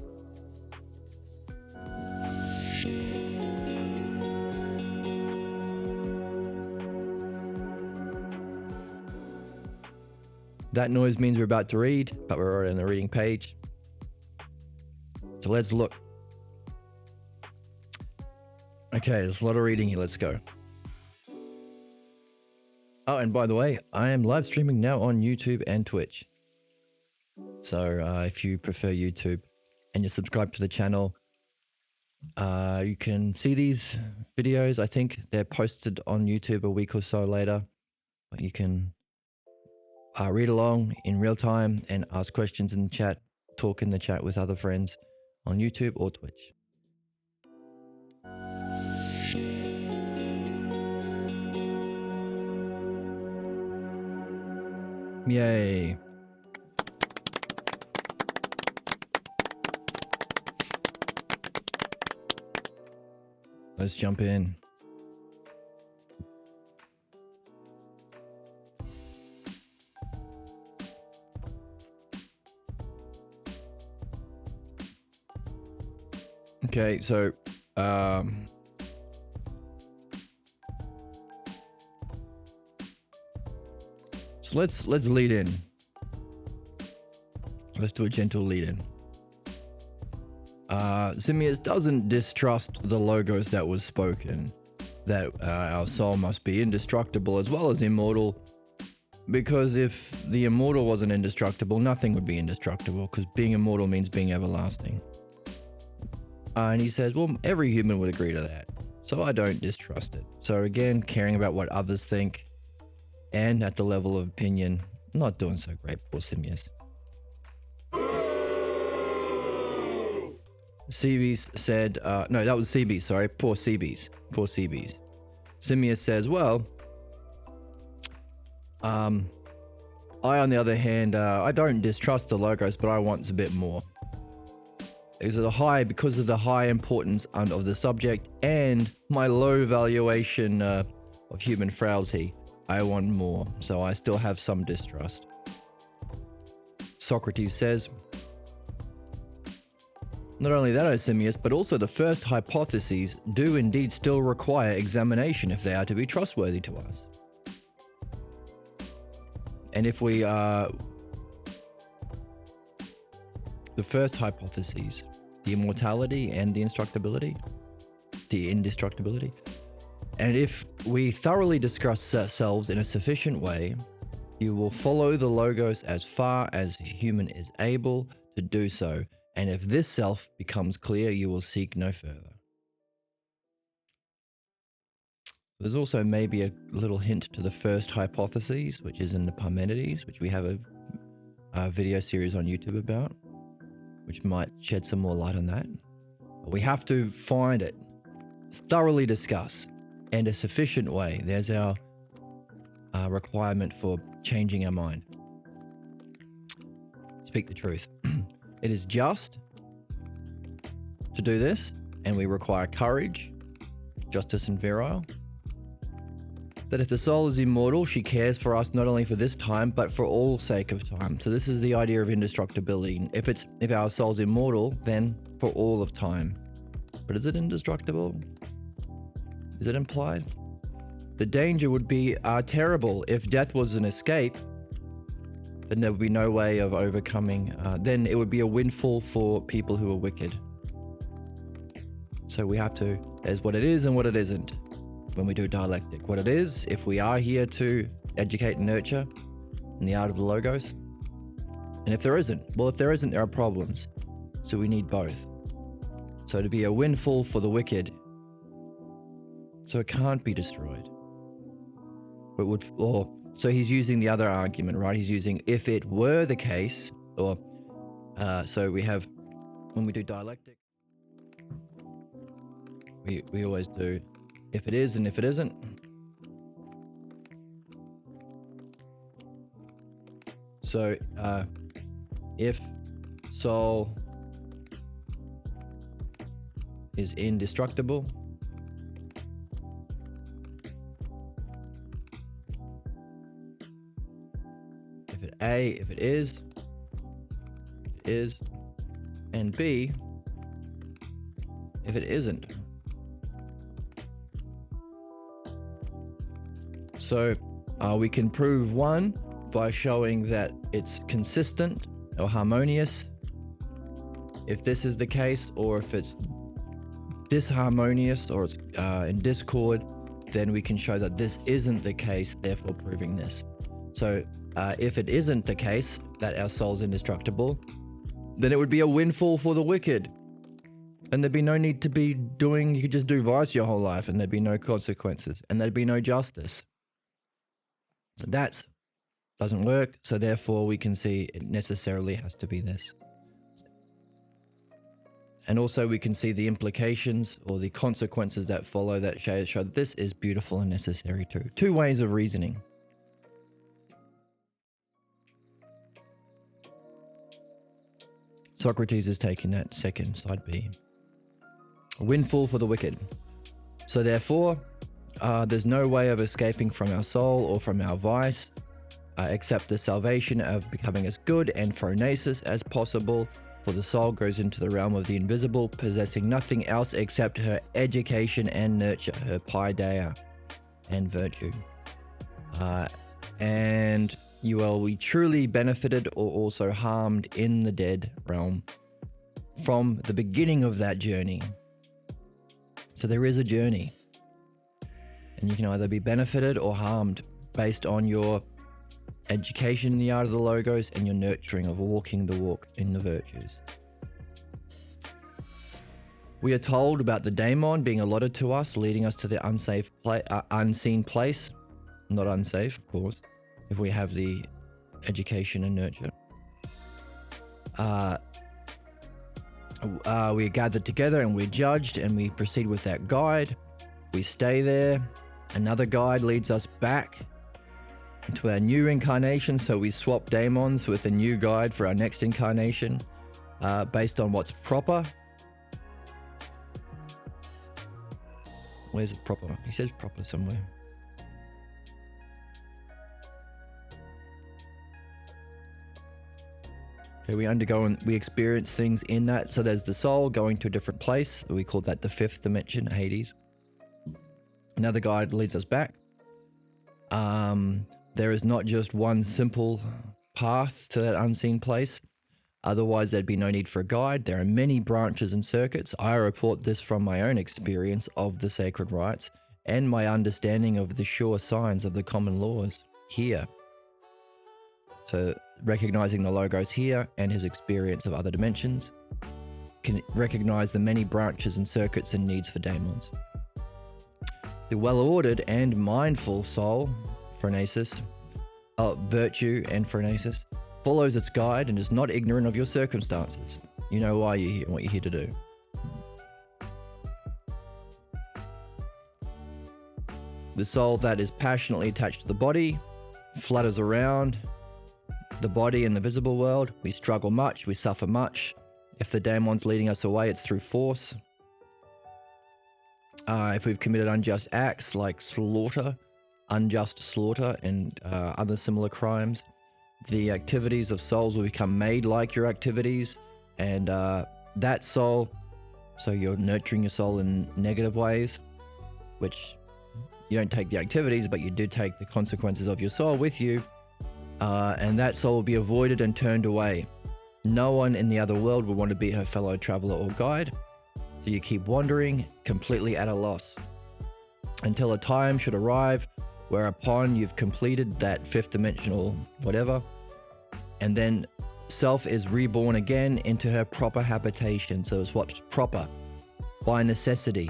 That noise means we're about to read, but we're already on the reading page. So let's look. Okay, there's a lot of reading here. Let's go. Oh, and by the way, I am live streaming now on YouTube and Twitch. So if you prefer YouTube and you're subscribed to the channel, you can see these videos. I think they're posted on YouTube a week or so later, but you can read along in real time and ask questions in the chat, talk in the chat with other friends on YouTube or Twitch. Yay. Let's jump in. Okay, so let's lead in. Let's do a gentle lead in. Simius doesn't distrust the logos that was spoken, that our soul must be indestructible as well as immortal, because if the immortal wasn't indestructible, nothing would be indestructible, because being immortal means being everlasting. And he says, well, every human would agree to that, so I don't distrust it. So again, caring about what others think, and at the level of opinion, not doing so great, poor Simius. Seabees said, no, that was Seabees, sorry, poor Seabees. Simius says, well, I, on the other hand, I don't distrust the logos, but I want a bit more. because of the high importance of the subject and my low valuation of human frailty, I want more. So I still have some distrust. Socrates says, not only that, O Simmias, but also the first hypotheses do indeed still require examination if they are to be trustworthy to us. And if we the first hypotheses, the immortality and the indestructibility, and if we thoroughly discuss ourselves in a sufficient way, you will follow the logos as far as human is able to do so, and if this self becomes clear, you will seek no further. There's also maybe a little hint to the first hypothesis, which is in the Parmenides, which we have a video series on YouTube about, which might shed some more light on that. But we have to find it, thoroughly discuss, and a sufficient way. There's our requirement for changing our mind. Speak the truth. It is just to do this, and we require courage, justice, and virile. That if the soul is immortal, she cares for us not only for this time, but for all sake of time. So this is the idea of indestructibility. If our soul's immortal, then for all of time. But is it indestructible? Is it implied? The danger would be terrible. If death was an escape, then there would be no way of overcoming. Then it would be a windfall for people who are wicked. So we have to, there's what it is and what it isn't when we do dialectic. What it is, if we are here to educate and nurture in the art of the logos. And if there isn't, well, if there isn't, there are problems. So we need both. So to be a windfall for the wicked, so it can't be destroyed. But would, or so he's using the other argument, right? He's using if it were the case, or so we have when we do dialectic, we always do if it is and if it isn't. So if soul is indestructible, if it is, and B, if it isn't. So we can prove one by showing that it's consistent or harmonious, if this is the case, or if it's disharmonious or it's in discord, then we can show that this isn't the case, therefore proving this. So if it isn't the case that our soul's indestructible, then it would be a windfall for the wicked. And there'd be no need to be doing, you could just do vice your whole life and there'd be no consequences and there'd be no justice. That doesn't work, so therefore we can see it necessarily has to be this. And also we can see the implications or the consequences that follow that show that this is beautiful and necessary too. Two ways of reasoning. Socrates is taking that second, side B. A windfall for the wicked. So therefore, there's no way of escaping from our soul or from our vice, except the salvation of becoming as good and phronesis as possible, for the soul goes into the realm of the invisible, possessing nothing else except her education and nurture, her paideia and virtue. And you will be truly benefited or also harmed in the dead realm from the beginning of that journey. So there is a journey. And you can either be benefited or harmed based on your education in the art of the logos and your nurturing of walking the walk in the virtues. We are told about the daemon being allotted to us, leading us to the unseen place. Not unsafe, of course, if we have the education and nurture. We are gathered together and we're judged, and we proceed with that guide. We stay there. Another guide leads us back into our new incarnation, so we swap daemons with a new guide for our next incarnation. based on what's proper. Where's it proper? He says proper somewhere. Okay, we experience things in that. So there's the soul going to a different place. We call that the fifth dimension, Hades. Another guide leads us back. There is not just one simple path to that unseen place. Otherwise, there'd be no need for a guide. There are many branches and circuits. I report this from my own experience of the sacred rites and my understanding of the sure signs of the common laws here. So recognizing the logos here and his experience of other dimensions, can recognize the many branches and circuits and needs for daemons. The well-ordered and mindful soul, phronesis, virtue and phronesis, follows its guide and is not ignorant of your circumstances. You know why you're here and what you're here to do. The soul that is passionately attached to the body flutters around the body in the visible world. We struggle much, we suffer much. If the daemon's leading us away, it's through force. If we've committed unjust acts like slaughter, unjust slaughter, and other similar crimes, the activities of souls will become made like your activities, and that soul, so you're nurturing your soul in negative ways, which you don't take the activities, but you do take the consequences of your soul with you, and that soul will be avoided and turned away. No one in the other world will want to be her fellow traveler or guide, so you keep wandering, completely at a loss, until a time should arrive whereupon you've completed that fifth dimensional whatever, and then self is reborn again into her proper habitation. So it's what's proper by necessity.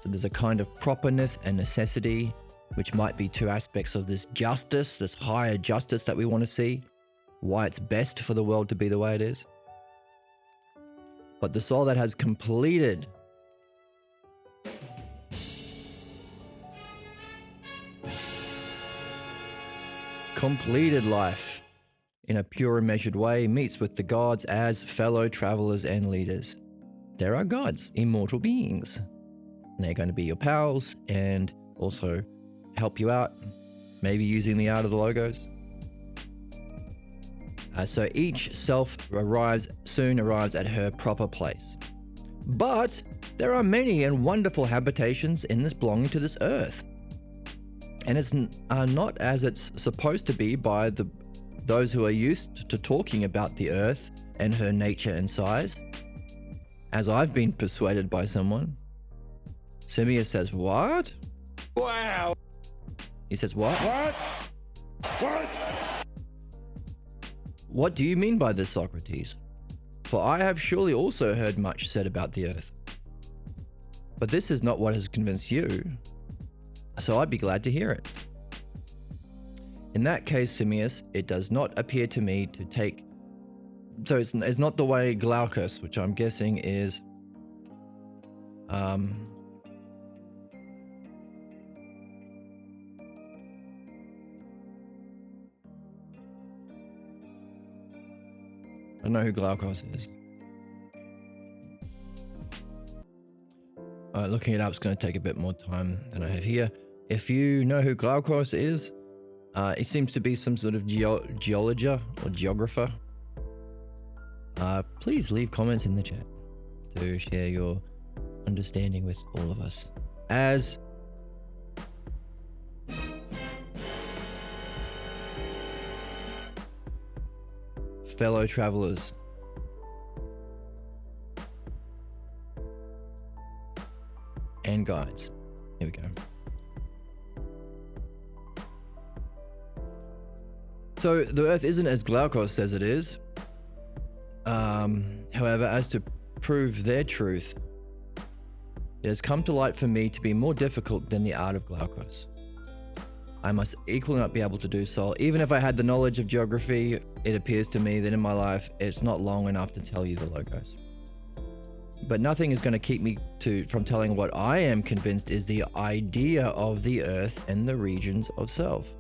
So there's a kind of properness and necessity, which might be two aspects of this justice, this higher justice that we want to see, why it's best for the world to be the way it is. But the soul that has completed life in a pure and measured way meets with the gods as fellow travelers and leaders. There are gods, immortal beings. And they're going to be your pals and also help you out, maybe using the art of the logos. So each self soon arrives at her proper place. But there are many and wonderful habitations in this belonging to this earth. And it's not as it's supposed to be by those who are used to talking about the earth and her nature and size. As I've been persuaded by someone. Simius says, what? Wow. He says, what? What? What? What do you mean by this, Socrates? For I have surely also heard much said about the earth. But this is not what has convinced you, so I'd be glad to hear it. In that case, Simius, it does not appear to me to take... So it's not the way Glaucus, which I'm guessing is... I don't know who Glaucus is. Looking it up is going to take a bit more time than I have here. If you know who Glaucus is, he seems to be some sort of geologist or geographer. Please leave comments in the chat to share your understanding with all of us. As fellow travelers, and guides. Here we go. So the earth isn't as Glaucus says it is. However, as to prove their truth, it has come to light for me to be more difficult than the art of Glaucus. I must equally not be able to do so. Even if I had the knowledge of geography, it appears to me that in my life, it's not long enough to tell you the logos. But nothing is going to keep me from telling what I am convinced is the idea of the earth and the regions of self.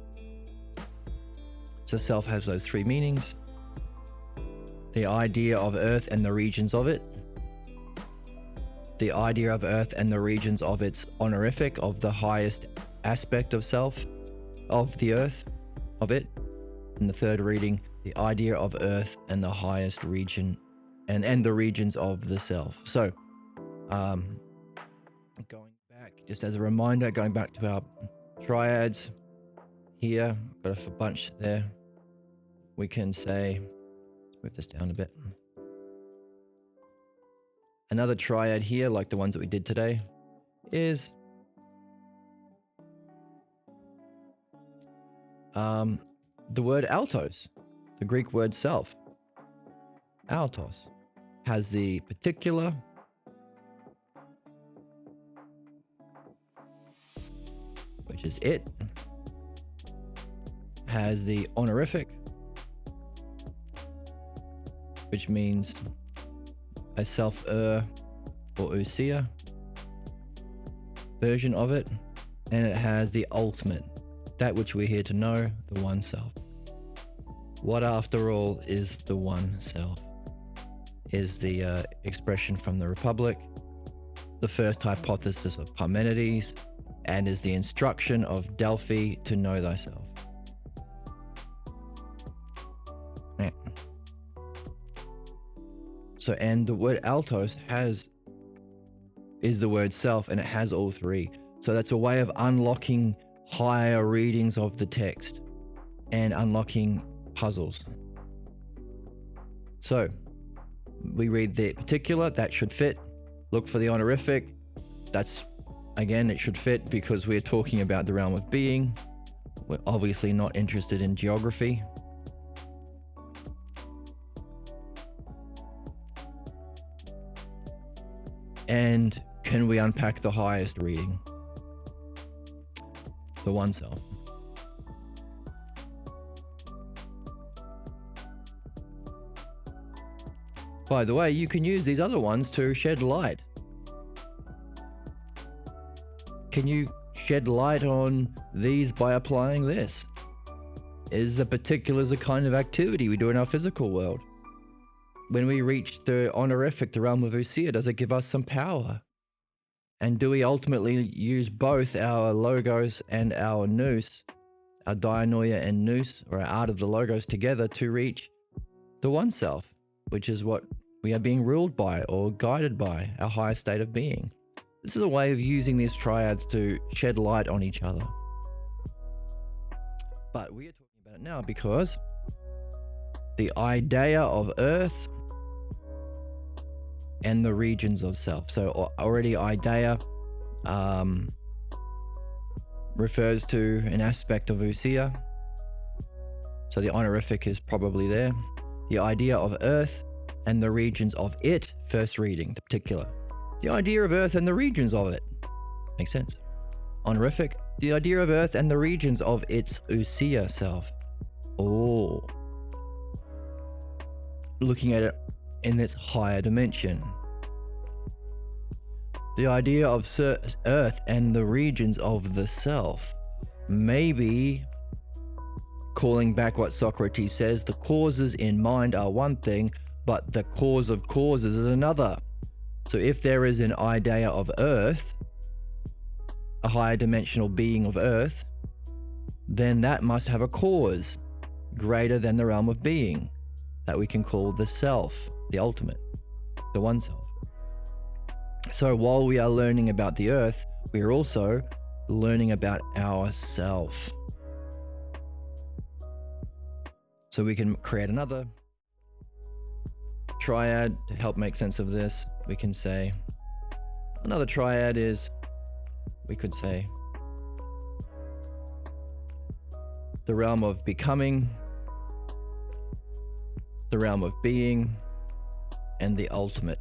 So self has those three meanings. the idea of Earth and the regions of it, the idea of Earth and the regions of its honorific, of the highest aspect of self, of the Earth, of it. In the third reading, the idea of Earth and the highest region, and the regions of the self. So, going back, just as a reminder, going back to our triads here, got a bunch there. We can say, let's move this down a bit. Another triad here, like the ones that we did today, is the word altos, the Greek word self. Altos has the particular, which is it, has the honorific, which means a self or ousia version of it, and it has the ultimate, that which we're here to know, the one self. What after all is the one self? Is the expression from the Republic, the first hypothesis of Parmenides, and is the instruction of Delphi to know thyself. Yeah. So, and the word altos is the word self, and it has all three. So that's a way of unlocking higher readings of the text and unlocking puzzles. So we read the particular, that should fit. Look for the honorific. That's, again, it should fit because we're talking about the realm of being. We're obviously not interested in geography. And can we unpack the highest reading? The one self. By the way, you can use these other ones to shed light. Can you shed light on these by applying this? Is the particulars a kind of activity we do in our physical world? When we reach the honorific, the realm of ousia, does it give us some power? And do we ultimately use both our logos and our nous, our dianoia and nous, or our art of the logos together to reach the one self, which is what we are being ruled by or guided by, our higher state of being? This is a way of using these triads to shed light on each other. But we are talking about it now because the idea of Earth and the regions of self. So already idea refers to an aspect of ousia. So the honorific is probably there. The idea of Earth and the regions of it, first reading, the particular. The idea of Earth and the regions of it. Makes sense. Honorific, the idea of Earth and the regions of its ousia self. Oh. Looking at it in its higher dimension. The idea of Earth and the regions of the self. Maybe, calling back what Socrates says, the causes in mind are one thing, but the cause of causes is another. So if there is an idea of Earth, a higher dimensional being of Earth, then that must have a cause greater than the realm of being that we can call the self, the ultimate, the one self. So while we are learning about the Earth, we are also learning about ourself. So we can create another triad to help make sense of this. We can say another triad is, we could say, the realm of becoming, the realm of being, and the ultimate.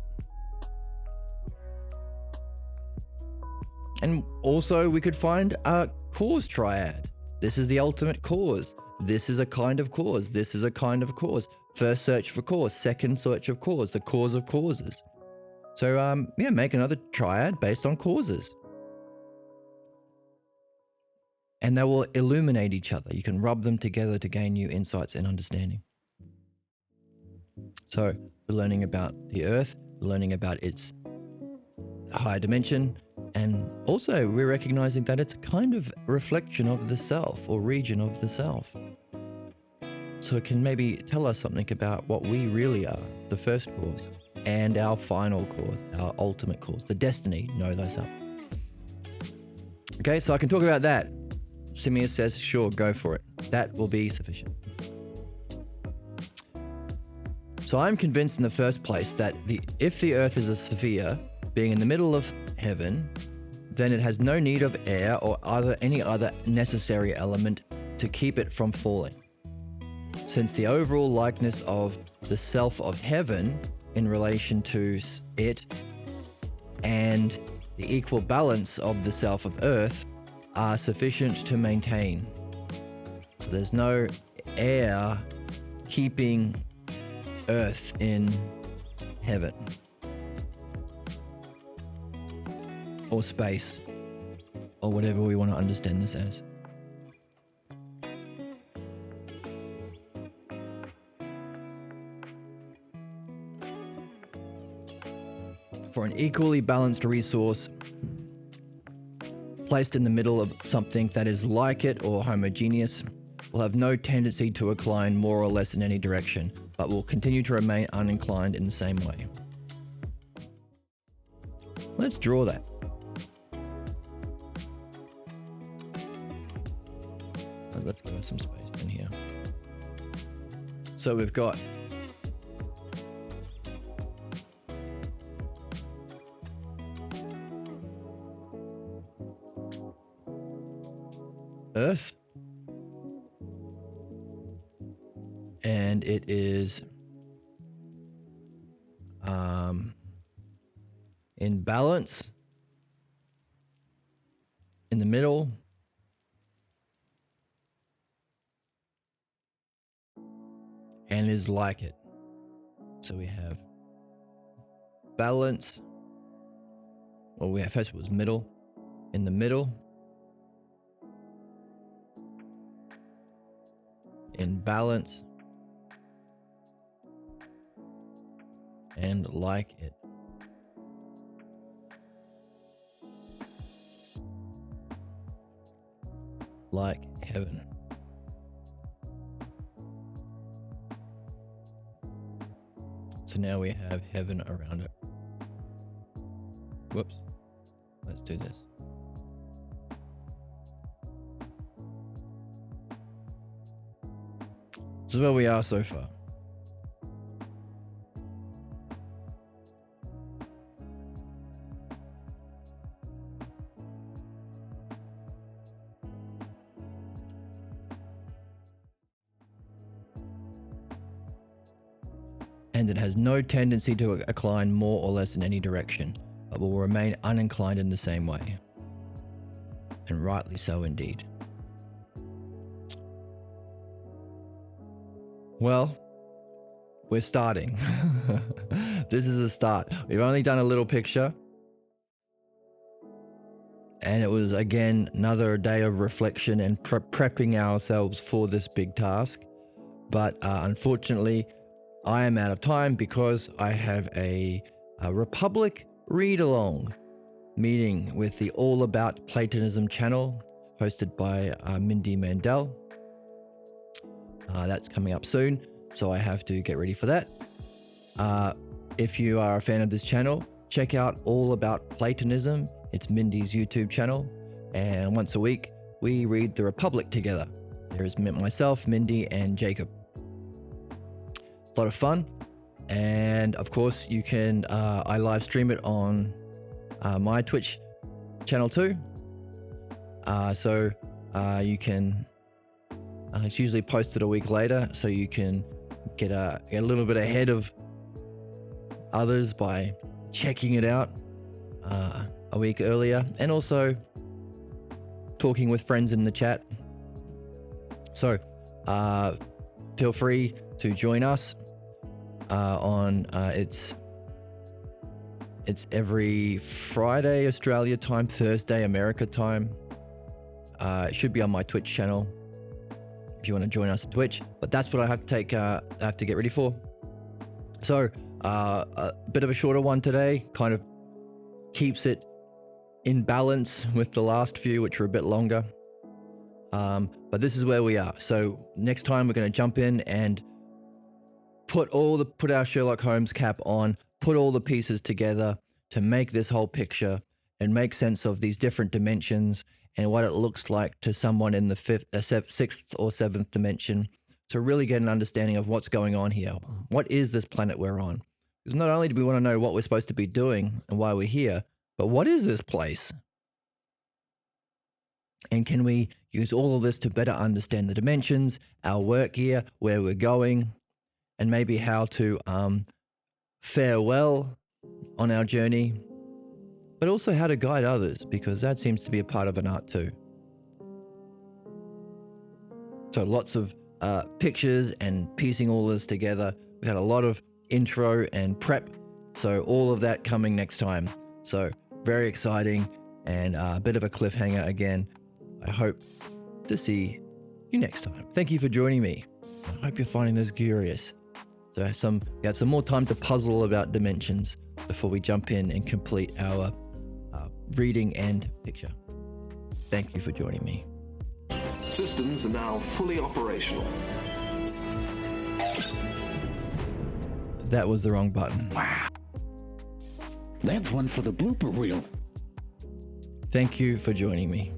And also we could find a cause triad. This is the ultimate cause. This is a kind of cause. This is a kind of cause. First search for cause, second search of cause, the cause of causes. So make another triad based on causes. And they will illuminate each other. You can rub them together to gain new insights and understanding. So we're learning about the earth, we're learning about its higher dimension, and also we're recognizing that it's a kind of reflection of the self or region of the self. So it can maybe tell us something about what we really are, the first cause, and our final cause, our ultimate cause, the destiny, know thyself. Okay, so I can talk about that. Simius says, sure, go for it. That will be sufficient. So I'm convinced in the first place that if the earth is a sphere, being in the middle of heaven, then it has no need of air or any other necessary element to keep it from falling. Since the overall likeness of the self of heaven in relation to it and the equal balance of the self of earth are sufficient to maintain. So there's no air keeping earth in heaven or space or whatever we want to understand this as. For an equally balanced resource placed in the middle of something that is like it or homogeneous will have no tendency to incline more or less in any direction, but will continue to remain uninclined in the same way. Let's draw that. Let's give us some space in here. So we've got Earth, and it is in balance in the middle, and is like it. So we have balance, well, we have first was middle, in the middle, in balance, and like it. Like heaven. So now we have heaven around it. Whoops. Let's do this. This is where we are so far. And it has no tendency to incline more or less in any direction, but will remain uninclined in the same way. And rightly so indeed. Well, we're starting. This is a start. We've only done a little picture. And it was, again, another day of reflection and prepping ourselves for this big task. But unfortunately, I am out of time because I have a Republic read-along meeting with the All About Platonism channel hosted by Mindy Mandel. That's coming up soon, so I have to get ready for that. If you are a fan of this channel, check out All About Platonism. It's Mindy's YouTube channel, and once a week we read the Republic together. There's myself, Mindy, and Jacob. A lot of fun, and of course you can I live stream it on my Twitch channel too. So you can it's usually posted a week later, so you can get a little bit ahead of others by checking it out a week earlier, and also talking with friends in the chat. So feel free to join us on it's every Friday Australia time, Thursday America time. It should be on my Twitch channel if you want to join us on Twitch, but that's what I have to get ready for. So a bit of a shorter one today, kind of keeps it in balance with the last few, which were a bit longer. But this is where we are. So next time we're going to jump in and put our Sherlock Holmes cap on, put all the pieces together to make this whole picture and make sense of these different dimensions and what it looks like to someone in the sixth or seventh dimension, to really get an understanding of what's going on here. What is this planet we're on? Because not only do we want to know what we're supposed to be doing and why we're here, but what is this place? And can we use all of this to better understand the dimensions, our work here, where we're going, and maybe how to fare well on our journey, but also how to guide others, because that seems to be a part of an art too. So lots of pictures and piecing all this together. We had a lot of intro and prep, so all of that coming next time. So very exciting, and a bit of a cliffhanger again. I hope to see you next time. Thank you for joining me. I hope you're finding this curious. So we had some more time to puzzle about dimensions before we jump in and complete our reading and picture. Thank you for joining me. Systems are now fully operational. That was the wrong button. Wow. That's one for the blooper reel. Thank you for joining me.